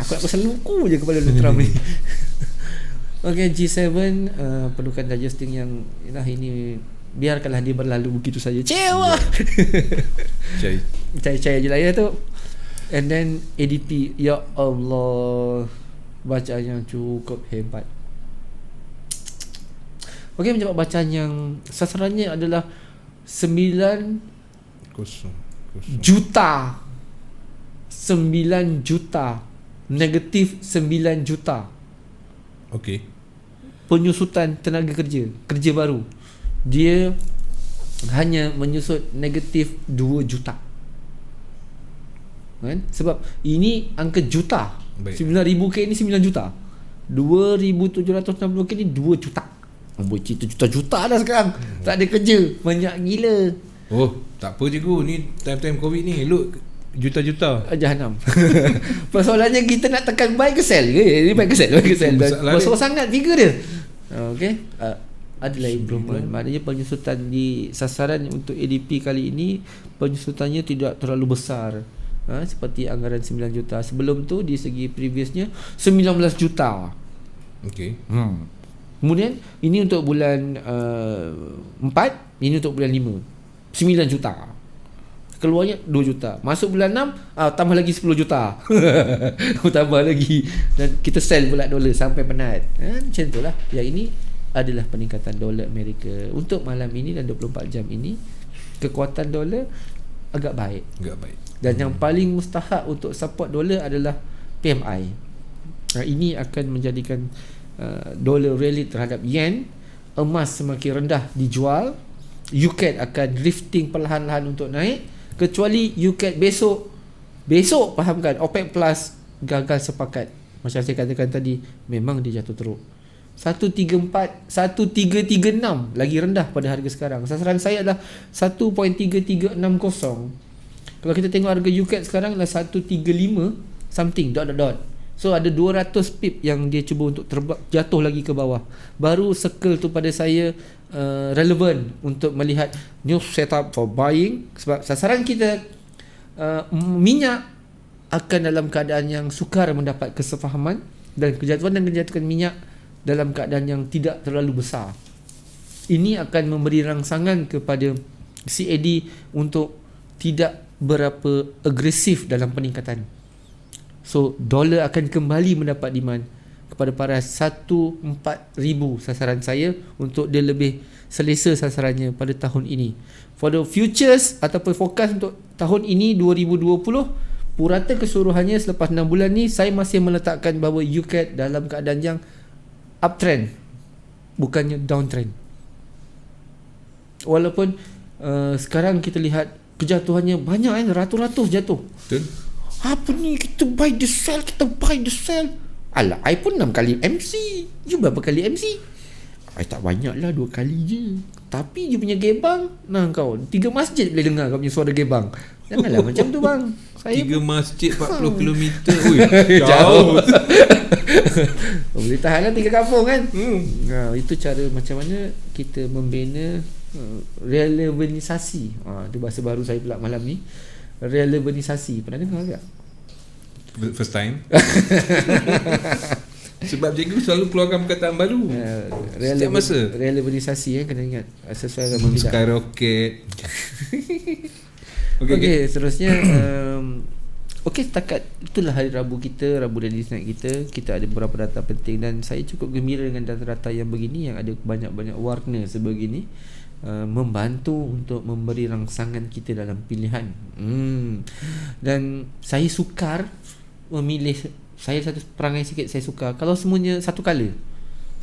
Aku nak pasal luku je kepala Trump ni. Okay, G7 perlukan adjusting yang ini, biarkanlah dia berlalu begitu saja. Cewa. Cai je lah ya tu. And then ADP, ya Allah, bacaan yang cukup hebat. Okay, menjawab bacaan yang sasarannya adalah 9 juta. 9 juta. Negatif 9 juta. Okey. Penyusutan tenaga kerja baru. Dia hanya menyusut negatif 2 juta. Kan? Sebab ini angka juta. 9,000 K ni 9 juta. 2,760 K ni 2 juta. Itu juta-juta dah sekarang. Tak ada kerja. Banyak gila. Oh, tak apa cikgu, ni time-time COVID ni elok juta-juta. Jahanam. Persoalannya kita nak tekan buy ke sell ke? Ini buy ke sell, buy ke sell. Besar sangat figure dia. Okey. Adalah improvement. Maknanya penyusutan di sasaran untuk ADP kali ini, penyusutannya tidak terlalu besar. Seperti anggaran 9 juta. Sebelum tu di segi previousnya 19 juta. Okey. Kemudian ini untuk bulan 4, ini untuk bulan 5. 9 juta. Keluarnya 2 juta. Masuk bulan 6, tambah lagi 10 juta. Tambah lagi. Dan kita sell pula dolar sampai penat. Macam itulah. Yang ini adalah peningkatan dolar Amerika. Untuk malam ini dan 24 jam ini, kekuatan dolar agak baik. Dan yang paling mustahak untuk support dolar adalah PMI. Ini akan menjadikan dolar rally terhadap yen. Emas semakin rendah dijual. UCAD akan drifting perlahan-lahan untuk naik. Kecuali UCAD besok fahamkan OPEC Plus gagal sepakat. Macam saya katakan tadi, memang dia jatuh teruk. 134, 1336 lagi rendah pada harga sekarang. Sasaran saya adalah 1.3360. Kalau kita tengok harga UCAD sekarang adalah 135 something dot. So ada 200 pip yang dia cuba untuk jatuh lagi ke bawah. Baru circle tu pada saya relevan untuk melihat new setup for buying. Sebab sasaran kita minyak akan dalam keadaan yang sukar mendapat kesefahaman, dan kejatuhan minyak dalam keadaan yang tidak terlalu besar. Ini akan memberi rangsangan kepada CAD untuk tidak berapa agresif dalam peningkatan. So dolar akan kembali mendapat demand kepada paras 14,000 sasaran saya, untuk dia lebih selesa sasarannya pada tahun ini. For the futures ataupun forecast untuk tahun ini 2020, purata keseluruhannya selepas 6 bulan ni, saya masih meletakkan bahawa UCAD dalam keadaan yang uptrend, bukannya downtrend. Walaupun sekarang kita lihat kejatuhannya banyak kan, ratus-ratus jatuh. Betul. Apa ni, kita buy the sell. Alah, I pun 6 kali MC. You berapa kali MC? I tak banyak lah, 2 kali je. Tapi you punya gebang, nah kau 3 masjid boleh dengar kau punya suara gebang. Janganlah macam tu bang. Saya 3 masjid 40 km. Ui, jauh. Boleh tahan lah 3 kampung kan. Itu cara macam mana kita membina relevanisasi. Itu bahasa baru saya pula malam ni. Relevanisasi. Pernah dengar tak? First time. Sebab cikgu selalu keluarkan perkataan baru setiap masa. Relevanisasi kena ingat sesuai dengan bidang. Skyrocket. Okay, seterusnya setakat itulah hari Rabu kita, Rabu Release Night kita. Kita ada beberapa data penting, dan saya cukup gembira dengan data-data yang begini, yang ada banyak-banyak warna sebegini, membantu untuk memberi rangsangan kita dalam pilihan. Dan saya sukar memilih. Saya satu perangai sikit, saya suka kalau semuanya satu colour.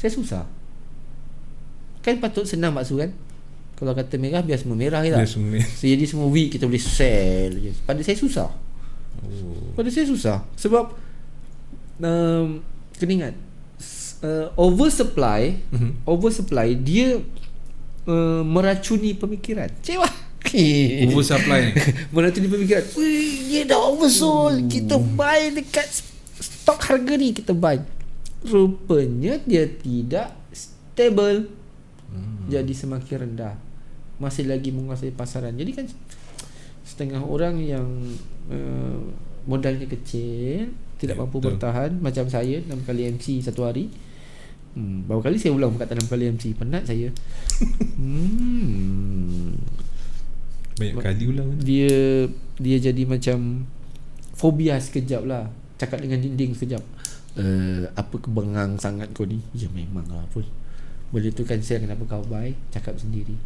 Saya susah. Kan patut senang maksud kan. Kalau kata merah, biar semua merah je tak. So, jadi semua week kita boleh sell je. Pada saya susah. Pada saya susah. Sebab kena ingat, oversupply dia meracuni pemikiran. Cewa. Oversupply meracuni pemikiran. Dia dah oversold, kita buy dekat stok harga ni, kita buy. Rupanya dia tidak stable. Jadi semakin rendah, masih lagi menguasai pasaran. Jadi kan setengah orang yang modalnya kecil, tidak mampu bertahan, macam saya 6 kali MC satu hari. Berapa kali saya ulang perkataan 6 kali MC, penat saya. Banyak kali ulang. Dia jadi macam fobia sekejap lah. Cakap dengan dinding sekejap. Apa kebengang sangat kau ni? Ya memang lah pun. Boleh tu kan saya kenapa kau buy. Cakap sendiri.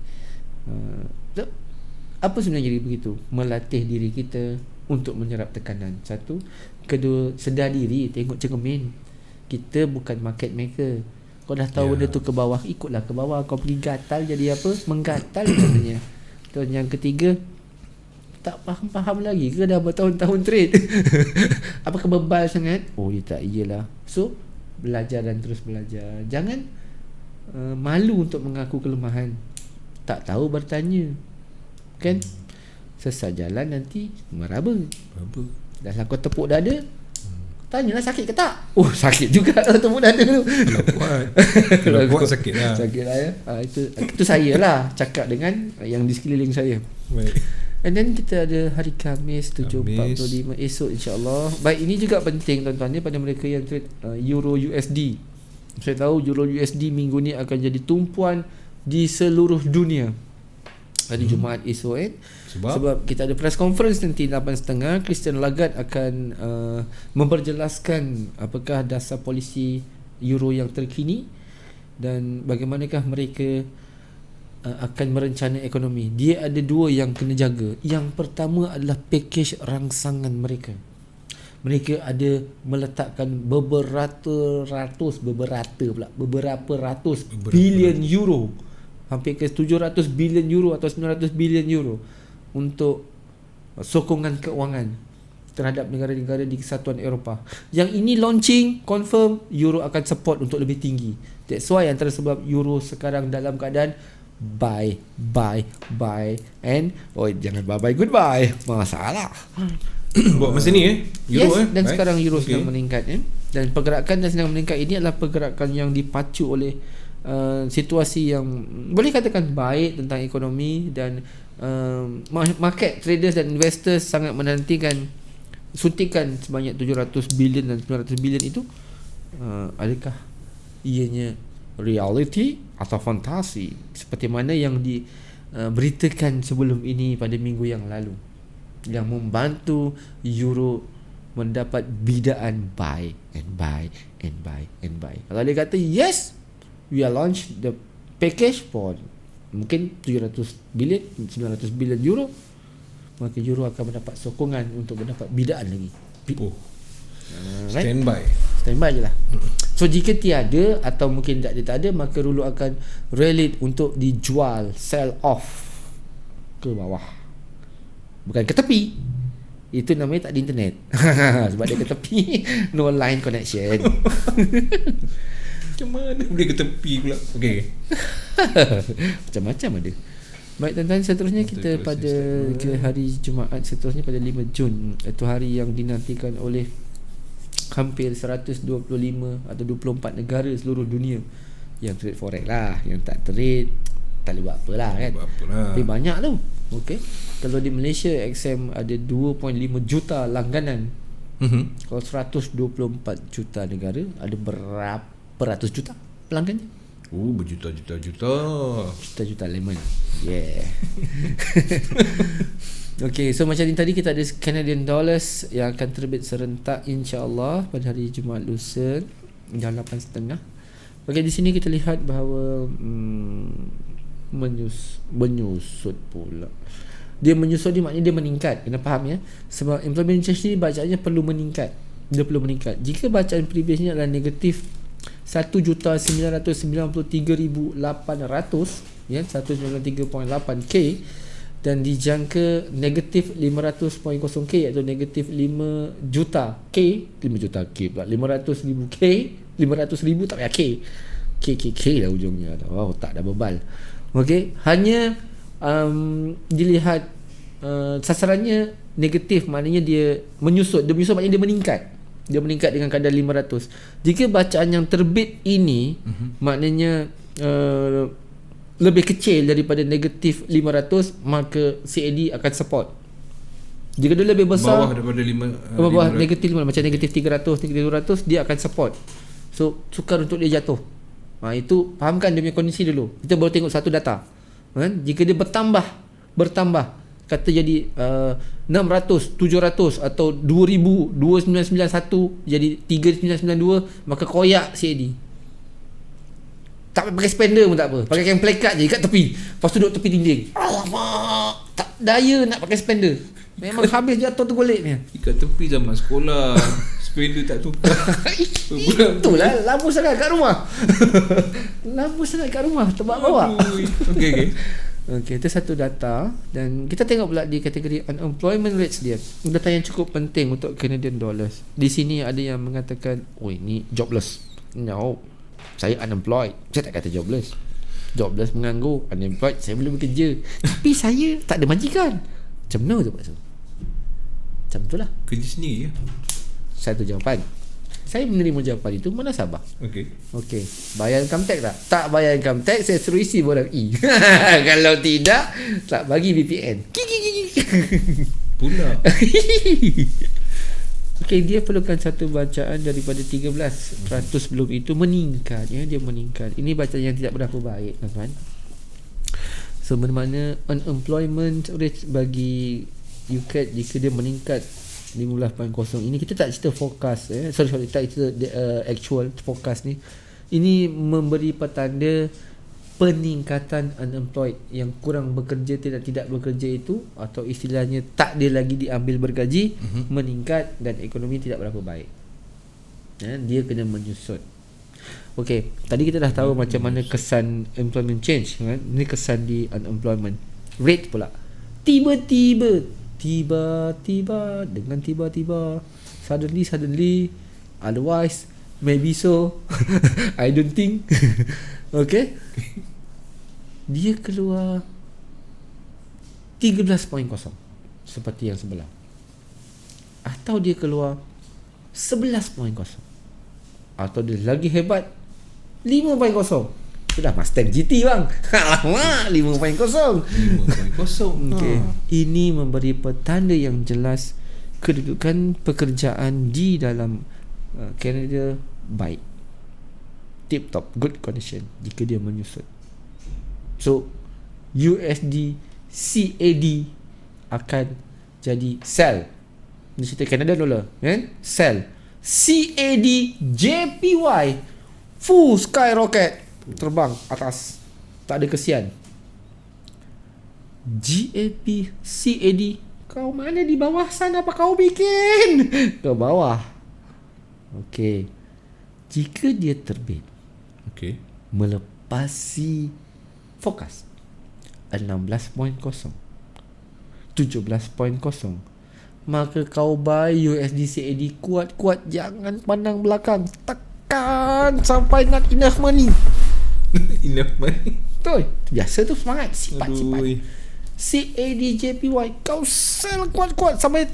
So, apa sebenarnya jadi begitu? Melatih diri kita untuk menyerap tekanan. Satu. Kedua, sedar diri, tengok cermin. Kita bukan market maker. Kau dah tahu benda tu ke bawah, ikutlah ke bawah. Kau pergi gatal jadi apa? Menggatal katanya. Dan yang ketiga, tak faham lagi ke dah bertahun-tahun trade. Apakah bebal sangat? Oh ya tak, iyalah. So belajar dan terus belajar. Jangan malu untuk mengaku kelemahan. Tak tahu bertanya. kan. Sesat jalan nanti meraba. Apa? Dah lah kau tepuk dada, tanyalah sakit ke tak. Oh, sakit juga kalau tepuk dada tu. Kalau kuat. Kalau kuat sakit lah. Sakit lah ya. Itu saya lah cakap dengan yang di sekeliling saya. Baik. And then kita ada hari Khamis 7.45 esok insya-Allah. Baik, ini juga penting tuan-tuan ni pada mereka yang trade Euro USD. Saya tahu Euro USD minggu ni akan jadi tumpuan di seluruh dunia. Hari Jumaat esok sebab kita ada press conference nanti 8.30. Christine Lagarde akan memperjelaskan apakah dasar polisi euro yang terkini dan bagaimanakah mereka akan merencana ekonomi. Dia ada dua yang kena jaga. Yang pertama adalah package rangsangan mereka. Mereka ada meletakkan beberapa ratus bilion euro, hampir ke 700 bilion euro atau 900 bilion euro untuk sokongan keuangan terhadap negara-negara di Kesatuan Eropah. Yang ini launching confirm euro akan support untuk lebih tinggi. That's why antara sebab euro sekarang dalam keadaan buy and jangan bye goodbye. Masalah. Buat masa ni euro dan sekarang euro sedang meningkat dan pergerakan yang sedang meningkat ini adalah pergerakan yang dipacu oleh situasi yang boleh katakan baik tentang ekonomi dan market traders dan investors sangat menantikan suntikan sebanyak 700 bilion dan 900 bilion itu. Adakah ianya reality atau fantasi seperti mana yang diberitakan sebelum ini pada minggu yang lalu, yang membantu euro mendapat bidaan buy. Kalau dia kata yes, we are launch the package for mungkin 700 bilion 900 bilion euro, maka euro akan mendapat sokongan untuk mendapat bidaan lagi. Standby je lah. So jika tiada atau mungkin tak ada, maka dulu akan rally untuk dijual, sell off ke bawah, bukan ke tepi. Itu namanya tak ada internet. Sebab dia ke tepi, no line connection. Macam mana boleh ke tepi pula? Okay. Macam-macam ada. Baik tuan-tuan, seterusnya kita pada ke hari Jumaat seterusnya pada 5 Jun. Itu hari yang dinantikan oleh hampir 125 atau 24 negara seluruh dunia yang trade forex lah. Yang tak trade tak boleh buat apa lah kan. Tapi banyak tu. Okay. Kalau di Malaysia XM ada 2.5 juta langganan. Kalau 124 juta negara, ada berapa ratus juta pelanggannya? Berjuta-juta lemon. Yeah. Okay, so macam tadi kita ada Canadian dollars yang akan terbit serentak insya-Allah pada hari Jumaat lusa jam 8.30. Okay, di sini kita lihat bahawa menyusut pula. Dia menyusut ni maknanya dia meningkat. Kena faham ya. Sebab employment change ni bacaannya perlu meningkat. Dia perlu meningkat. Jika bacaan previously adalah negatif 1,993,800 ya, 193.8k dan dijangka negatif 500.0k iaitu negatif 5 juta K pula 500,000 tak payah K dah ujungnya. Tak dah bebal. Okey, hanya dilihat sasarannya negatif, maknanya dia menyusut. Dia menyusut maknanya dia meningkat. Dia meningkat dengan kadar 500. Jika bacaan yang terbit ini maknanya lebih kecil daripada negatif 500, maka CAD akan support. Jika dia lebih besar bawah daripada 5 bawah negatif 5, macam negatif 300, negatif 200, dia akan support. So sukar untuk dia jatuh. Itu fahamkan dia punya kondisi dulu. Kita baru tengok satu data kan? Jika dia bertambah kata jadi 600, 700 atau 2000, 2991 jadi 3992, maka koyak CAD. Tak pakai spender pun tak apa. Pakai yang plekat je kat tepi. Lepas tu duduk tepi dinding. Alamak, tak daya nak pakai spender. Memang habis jatuh tergolek ni. Kat tepi zaman sekolah. Spender tak tukar. Itulah lama sangat kat rumah. Tebak bawa. Okay. Okey, itu satu data. Dan kita tengok pula di kategori unemployment rates dia. Data yang cukup penting untuk Canadian dollars. Di sini ada yang mengatakan, "Oh, ini jobless." No, saya unemployed. Saya tak kata jobless. jobless, menganggur, unemployed, saya belum bekerja, tapi saya tak ada majikan. Macam mana tu Pak Su? Macam tu lah. Kerja sendiri ya? Satu jawapan. Saya menerima jawapan itu munasabah. Okey. Bayar income tax tak? Tak bayar income tax, saya suruh isi borang E. Kalau tidak, tak bagi VPN. Pula. Okey, dia perlukan satu bacaan daripada 13% sebelum itu meningkat ya, dia meningkat. Ini bacaan yang tidak berapa baik tuan-tuan. So bermakna unemployment rate bagi UCAD jika dia meningkat 15.0, ini kita tak cerita forecast sorry tak cerita actual forecast ni. Ini memberi petanda peningkatan unemployed yang kurang bekerja, tidak bekerja itu, atau istilahnya tak dia lagi diambil bergaji, meningkat dan ekonomi tidak berapa baik. Dia kena menyusut. Okey, tadi kita dah tahu macam mana kesan employment change kan? Ini kesan di unemployment rate pula. Tiba-tiba dengan tiba-tiba, suddenly, otherwise maybe so, I don't think. Okay, dia keluar 13.0 seperti yang sebelah, atau dia keluar 11.0, atau dia lagi hebat 5.0. Sudah Mustang GT bang. Alamak, 5.0. Okay. Ini memberi petanda yang jelas kedudukan pekerjaan di dalam Canada baik, tip top, good condition jika dia menyusut. So USD CAD akan jadi sell. Ini cerita Canada dollar kan? Sell. CAD JPY full skyrocket, terbang atas, tak ada kesian. GAP CAD, kau mana di bawah sana, apa kau bikin ke bawah. Okey, jika dia terbit melepasi fokus 16.0, 17.0, maka kau buy USD CAD kuat-kuat, jangan pandang belakang, tekan sampai not enough money. Enough money. Betul. Biasa tu semangat, sifat-sifat. CAD JPY kau sell kuat-kuat sampai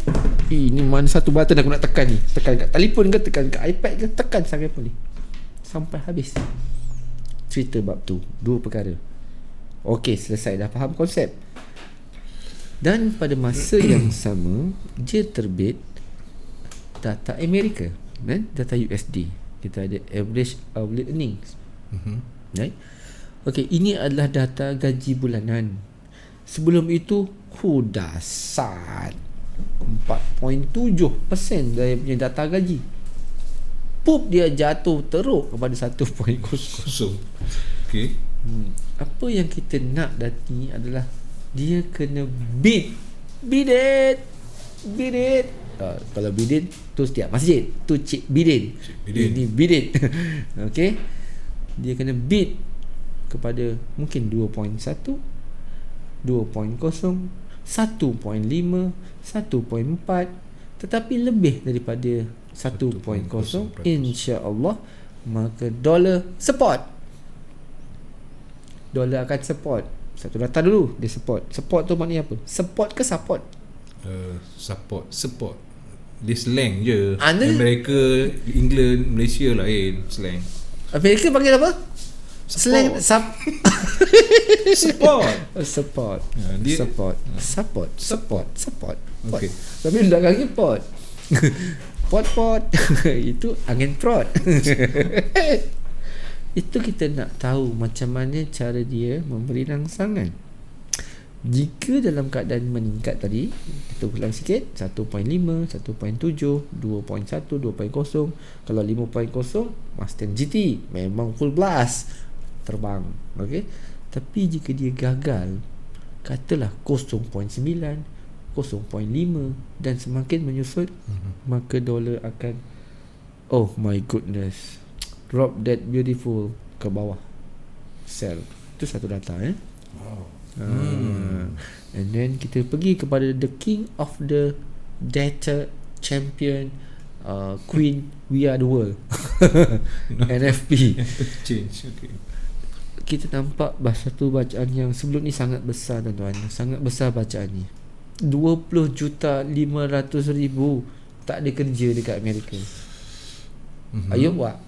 ini mana satu button aku nak tekan ni. Tekan kat telefon ke, tekan kat iPad ke, tekan sampai apa ni, sampai habis. Cerita bab tu, dua perkara. Okey, selesai, dah faham konsep. Dan pada masa yang sama, dia terbit data Amerika kan, data USD. Kita ada average hourly earnings. Right? Okey, ini adalah data gaji bulanan. Sebelum itu dahsyat, 4.7% dari punya data gaji. Pup, dia jatuh teruk kepada 1.0. Okey. Apa yang kita nak tadi adalah dia kena beat it. Kalau beat it tu setiap masjid, tu Cik Bidin. Ini beat it. Okey, dia kena beat kepada mungkin 2.1, 2.0, 1.5, 1.4, tetapi lebih daripada 1.0, insya-Allah, maka dolar akan support. Satu data dulu, dia support. Support tu maknanya apa? Support ke support? Support. Dia slang je. Amerika, England, Malaysia lain slang. Amerika panggil apa? Support. Slang support. Support. Okay. Tapi belakangnya pot. pot. Itu angin prot. Itu kita nak tahu macam mana cara dia memberi rangsangan. Jika dalam keadaan meningkat tadi, kita ulang sikit, 1.5, 1.7, 2.1, 2.0. Kalau 5.0, Mustang GT memang full blast, terbang. Okey. Tapi jika dia gagal, katalah 0.9, 0.5 dan semakin menyusut, maka dolar akan, oh my goodness, drop that beautiful ke bawah, sell. Itu satu data Wow. And then kita pergi kepada the king of the data champion, Queen We Are The World. NFP Change. Okay. kita nampak satu bacaan yang sebelum ni sangat besar tuan-tuan, sangat besar bacaan ni. 20,500,000 tak ada kerja dekat Amerika. Ayuh buat.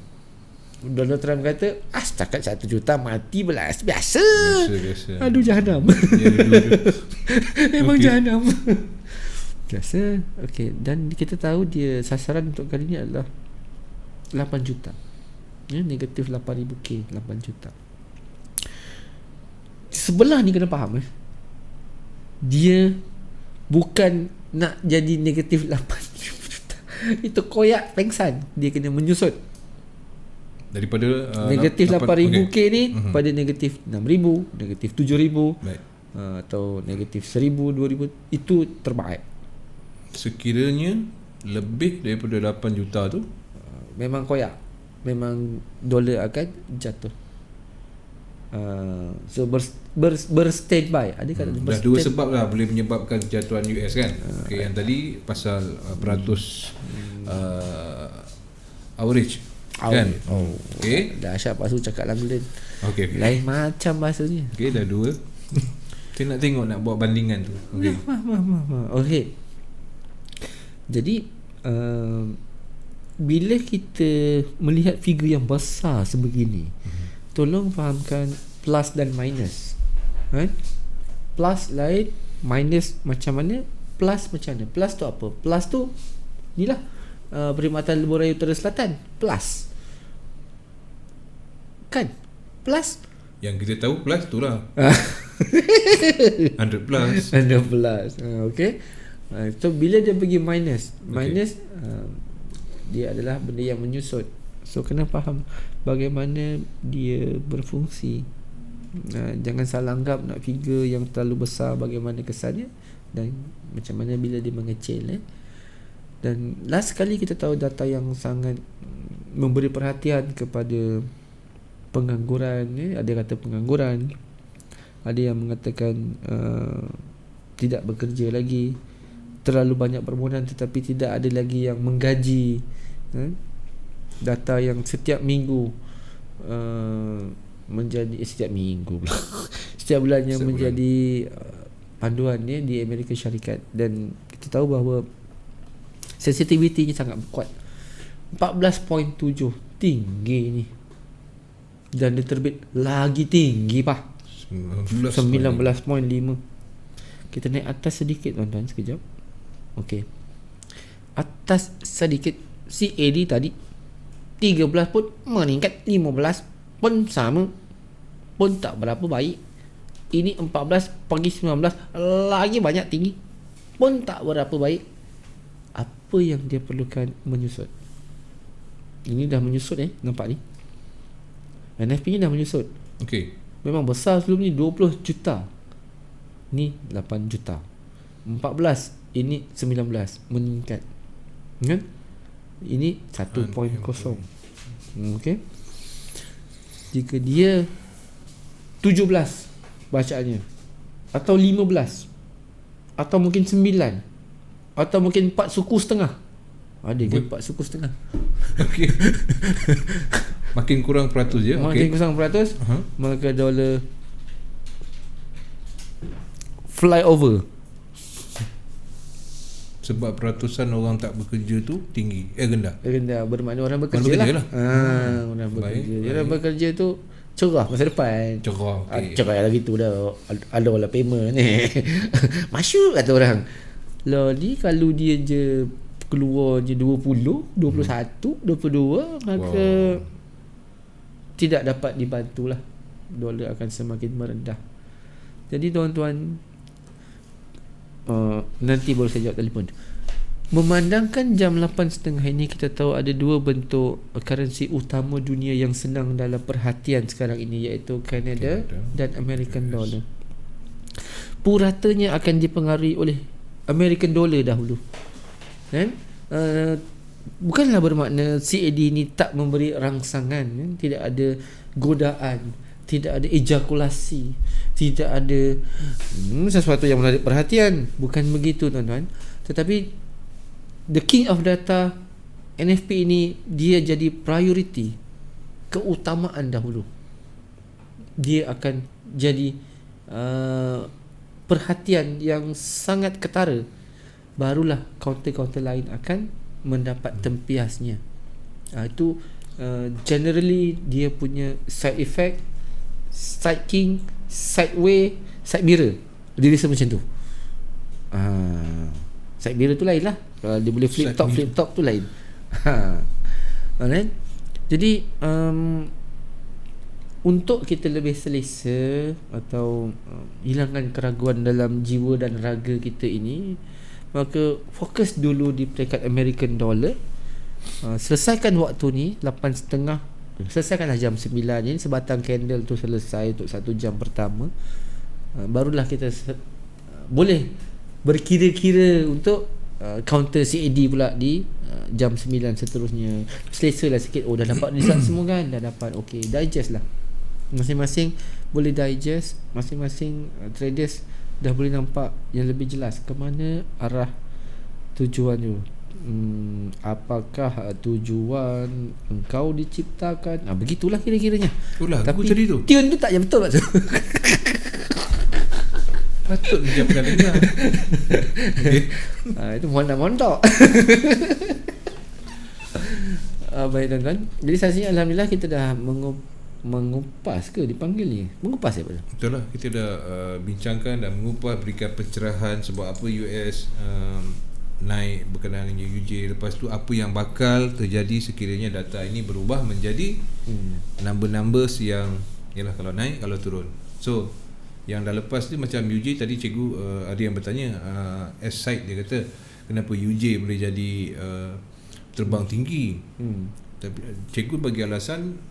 Donald Trump kata, setakat 1 juta mati belas biasa. Aduh jahanam. Memang jahanam. Biasa. Okey, dan kita tahu dia sasaran untuk kali ni adalah 8 juta. Ya, negatif 8,000K, 8 juta. Sebelah ni kena faham dia bukan nak jadi negatif 8 juta. Itu koyak pengsan. Dia kena menyusut daripada negatif 8,000K ni pada negatif 6,000, negatif 7,000, atau negatif 1,000, 2,000. Itu terbaik. Sekiranya lebih daripada 8 juta tu memang koyak, memang dolar akan jatuh. So berstandby. Ada kan dah dua sebab lah boleh menyebabkan jatuhan US kan. Yang tadi pasal peratus average kan. Dahsyat pasu cakap lagu lain. Okay. Lain macam bahasanya. Dah dua. Saya nak tengok, nak buat bandingan tu. Okay. Jadi bila kita melihat figure yang besar sebegini, tolong fahamkan plus dan minus. Plus lain, minus macam mana? Plus macam mana? Plus tu apa? Plus tu inilah Perkhidmatan Lebuh Raya Utara Selatan. Plus kan? Plus yang kita tahu plus tu lah 100 plus. 100 plus. Okay. So bila dia pergi minus, dia adalah benda yang menyusut. So kena faham bagaimana dia berfungsi. Jangan salah anggap nak figure yang terlalu besar bagaimana kesannya dan macam mana bila dia mengecil. Dan last kali kita tahu data yang sangat memberi perhatian kepada pengangguran. Ada kata pengangguran, ada yang mengatakan tidak bekerja lagi, terlalu banyak permohonan tetapi tidak ada lagi yang menggaji. Data yang setiap minggu menjadi setiap minggu setiap bulannya menjadi panduan di Amerika Syarikat. Dan kita tahu bahawa sensitivity-nya sangat kuat. 14.7 tinggi ni, dan dia terbit lagi tinggi 19.5. Kita naik atas sedikit tuan-tuan sekejap. Okey, atas sedikit. CAD tadi 13 pun meningkat, 15 pun sama, pun tak berapa baik. Ini 14 pagi 19 lagi banyak tinggi, pun tak berapa baik. Apa yang dia perlukan? Menyusut. Ini dah menyusut nampak ni. NFP ni dah menyusut. Okey. Memang besar sebelum ni 20 juta. Ni 8 juta. 14, ini 19, meningkat. Kan? Ini 1.0. Okey. Jika dia 17 bacaannya, atau 15, atau mungkin 9, atau mungkin 4 suku setengah. Ada ke 4 suku setengah? Okey. Makin kurang peratus je. Makin kurang peratus, maka dolar fly over. Sebab peratusan orang tak bekerja tu tinggi, rendah. Rendah, bermakna orang bekerja lah. Orang bekerja. Orang bekerja tu cerah masa depan. Cerah. Cerah lagi tu dah. Ada lah payment ni. Masuk kata orang. Lah ni kalau dia je keluar je 20, 21, 22, maka tidak dapat dibantu lah. Dolar akan semakin merendah. Jadi tuan-tuan, nanti baru saya jawab telefon. Memandangkan jam 8.30 ini, kita tahu ada dua bentuk currency utama dunia yang senang dalam perhatian sekarang ini, iaitu Canada dan American dollar. Puratanya akan dipengaruhi oleh American dollar dahulu. Kan? Bukanlah bermakna CAD ni tak memberi rangsangan, kan? Tidak ada godaan, tidak ada ejakulasi, tidak ada sesuatu yang menarik perhatian. Bukan begitu tuan-tuan. Tetapi the king of data, NFP ini, dia jadi priority, keutamaan dahulu. dia akan jadi perhatian yang sangat ketara, barulah kaunter-kaunter lain akan mendapat tempiasnya. Itu generally dia punya side effect, side king, sideway, side mirror. Dia rasa macam tu. Side mirror tu lain lah. Kalau dia boleh flip top tu lain. Alright. Jadi untuk kita lebih selesa atau hilangkan keraguan dalam jiwa dan raga kita ini, maka fokus dulu di peringkat American dollar. Selesaikan waktu ni 8.30, selesaikanlah jam 9 ni, sebatang candle tu selesai untuk 1 jam pertama. Barulah kita boleh berkira-kira untuk counter CAD pula di jam 9 seterusnya. Selesa lah sikit. Oh, dah dapat result semua kan, dah dapat. Okay, digest lah. Masing-masing boleh digest, masing-masing traders dah boleh nampak yang lebih jelas ke mana arah tujuan tu. Apakah tujuan engkau diciptakan? Begitulah kira-kiranya. Itulah tapi tadi tu. tune tu tak yang betul maksud. Patut dia pernah dengar. Okay. Itu montok. Baik tuan-tuan. Jadi saksinya alhamdulillah kita dah mengupas ke dipanggil ni? Mengupas ya Pak? Betul lah, kita dah bincangkan dan mengupas, berikan pencerahan sebab apa US naik berkenaan dengan UJ. Lepas tu apa yang bakal terjadi sekiranya data ini berubah menjadi number-numbers yang yalah, kalau naik, kalau turun. So yang dah lepas ni macam UJ tadi cikgu ada yang bertanya S-side, dia kata kenapa UJ boleh jadi terbang tinggi. Tapi cikgu bagi alasan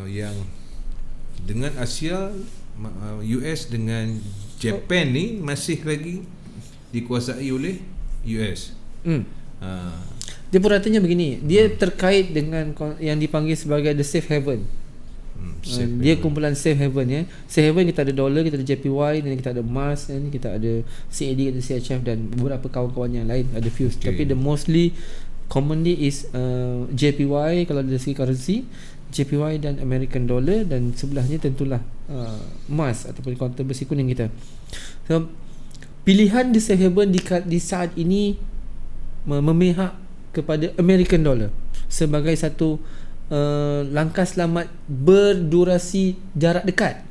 yang dengan Asia, US dengan Japan ni masih lagi dikuasai oleh US. Dia pun ratanya begini, dia terkait dengan yang dipanggil sebagai the safe haven. Dia kumpulan safe haven ya. Safe haven kita ada dollar, kita ada JPY, dan kita ada Mars, dan kita ada CAD, kita ada CHF dan beberapa kawan-kawan yang lain, ada Fuse. Tapi the mostly commonly is JPY kalau dari segi currency, JPY dan American dollar, dan sebelahnya tentulah Mars ataupun kaunter besi kuning kita. So pilihan di safe haven di saat ini memihak kepada American dollar sebagai satu langkah selamat berdurasi jarak dekat.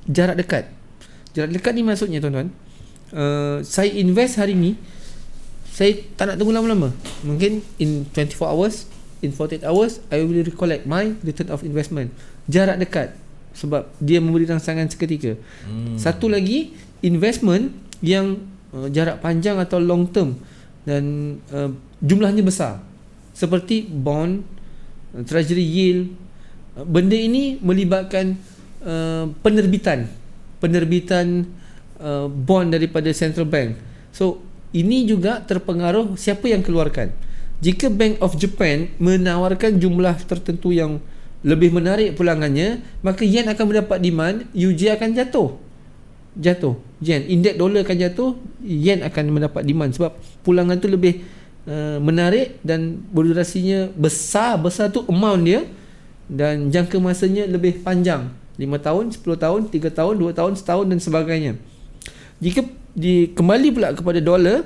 Jarak dekat ni maksudnya tuan-tuan, saya invest hari ni, saya tak nak tunggu lama-lama. Mungkin in 24 hours, in 48 hours I will recollect my return of investment. Jarak dekat sebab dia memberi rangsangan seketika. Satu lagi, investment yang jarak panjang atau long term dan jumlahnya besar, seperti bond, treasury yield. Benda ini melibatkan penerbitan bond daripada central bank. So ini juga terpengaruh siapa yang keluarkan. Jika Bank of Japan menawarkan jumlah tertentu yang lebih menarik pulangannya, maka yen akan mendapat demand, UJ akan jatuh yen, indeks dolar akan jatuh, yen akan mendapat demand sebab pulangan tu lebih menarik dan berdurasinya besar tu amount dia, dan jangka masanya lebih panjang, 5 tahun, 10 tahun, 3 tahun, 2 tahun, setahun dan sebagainya. Jika kembali pula kepada dolar,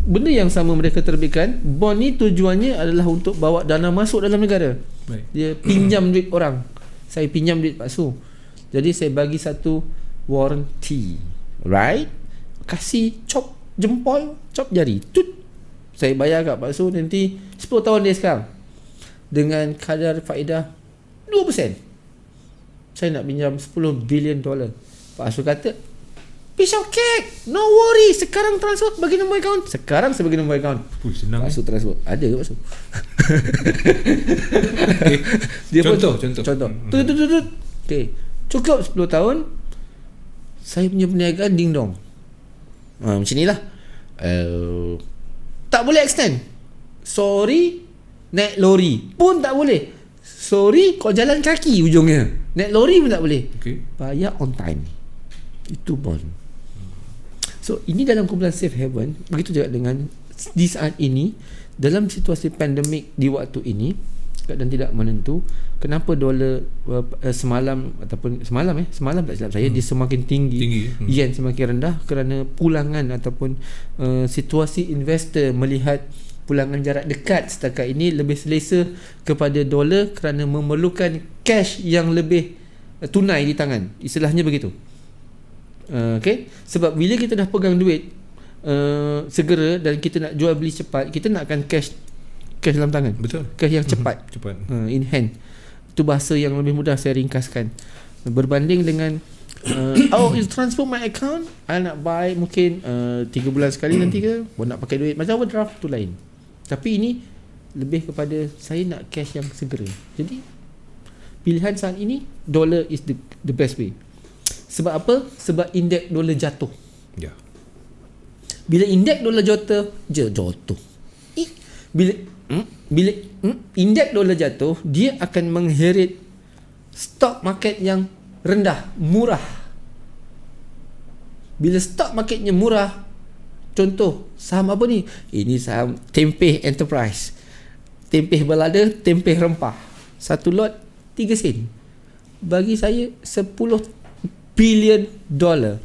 benda yang sama mereka terbitkan. Bond ni tujuannya adalah untuk bawa dana masuk dalam negara. Baik. Dia pinjam duit orang. Saya pinjam duit Pak Su, jadi saya bagi satu warranty, right? Kasih chop jempol, chop jari, tut, saya bayar kat Pak Su nanti 10 tahun dia sekarang dengan kadar faedah 2%. Saya nak pinjam $10 billion. Pak Su kata, piece of cake, no worry, sekarang transfer bagi nombor account. Sekarang saya bagi nombor account. Senang. Pak Su transfer. Ada ke Pak Su? Okay. Dia Contoh. Tut. Okay. Cukup 10 tahun. Saya punya perniagaan ding dong. Macam ni lah. Tak boleh extend. Sorry, naik lori pun tak boleh. Sorry, kau jalan kaki ujungnya. Naik lori pun tak boleh. Okay. Bayar on time. Itu bond. So ini dalam kumpulan safe haven. Begitu juga dengan di saat ini, dalam situasi pandemik di waktu ini, dan tidak menentu. Kenapa dolar semalam tak silap saya dia semakin tinggi. Yen semakin rendah kerana pulangan ataupun situasi investor melihat pulangan jarak dekat setakat ini lebih selesa kepada dolar kerana memerlukan cash yang lebih tunai di tangan. Istilahnya begitu. Okay? Sebab bila kita dah pegang duit segera dan kita nak jual beli cepat, kita nakkan cash dalam tangan. Betul. Cash yang cepat. In hand. Itu bahasa yang lebih mudah saya ringkaskan. Berbanding dengan you transfer my account, I nak buy mungkin 3 bulan sekali nanti ke, nak pakai duit macam overdraft tu lain. Tapi ini lebih kepada saya nak cash yang segera. Jadi pilihan saat ini dollar is the best way. Sebab apa? Sebab indeks dolar jatuh. Ya. Bila indeks dolar jatuh. Bila indeks dolar jatuh, dia akan mengheret stock market yang rendah, murah. Bila stock marketnya murah, contoh saham apa ni? Ini saham Tempeh Enterprise, tempeh balada, tempeh rempah. Satu lot 3 sen. Bagi saya 10 bilion dolar.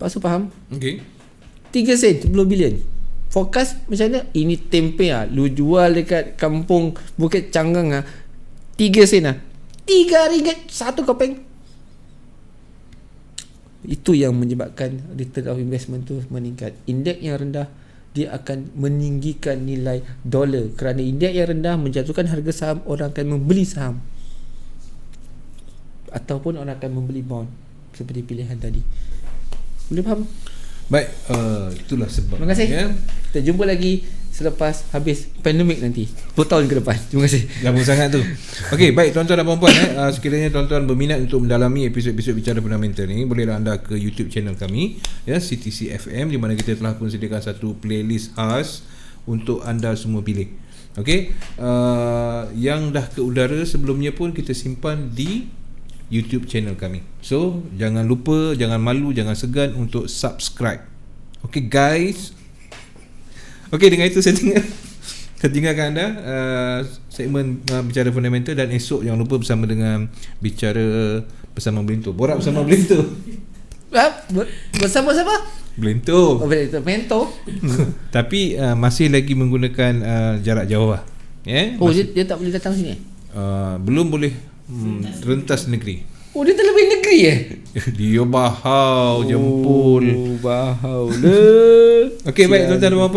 Pasal faham? Okay. 3 sen 10 bilion. Fokus macam mana? Ini tempe lu jual dekat kampung Bukit Canggang 3 sen RM3 1 kopeng. Itu yang menyebabkan return of investment tu meningkat. Indeks yang rendah dia akan meninggikan nilai dolar kerana indeks yang rendah menjatuhkan harga saham, orang akan membeli saham ataupun orang akan membeli bond seperti pilihan tadi. Boleh faham? Baik, itulah sebab. Terima kasih. Kita jumpa lagi selepas habis pandemik nanti 10 tahun ke depan. Terima kasih. Lama sangat tu. Okey, baik tuan-tuan dan puan-puan, sekiranya tuan-tuan berminat untuk mendalami episod-episod Bicara Fundamental ni, bolehlah anda ke YouTube channel kami CTC FM, di mana kita telah pun sediakan satu playlist khas untuk anda semua pilih. Okey, yang dah ke udara sebelumnya pun kita simpan di YouTube channel kami. So, jangan lupa, jangan malu, jangan segan untuk subscribe. Okay guys. Okay, dengan itu saya tinggalkan anda segmen Bicara Fundamental, dan esok jangan lupa bersama dengan Bicara Bersama Belinto. Borak Bersama Belinto. Bersama siapa? Belinto. Belinto. Tapi masih lagi menggunakan jarak jauh lah. Dia tak boleh datang sini? Belum boleh rentas negeri. Dia terlebih negeri Dia bahau jempol. Bahau le. Okey, baik tuan-tuan dan puan-puan,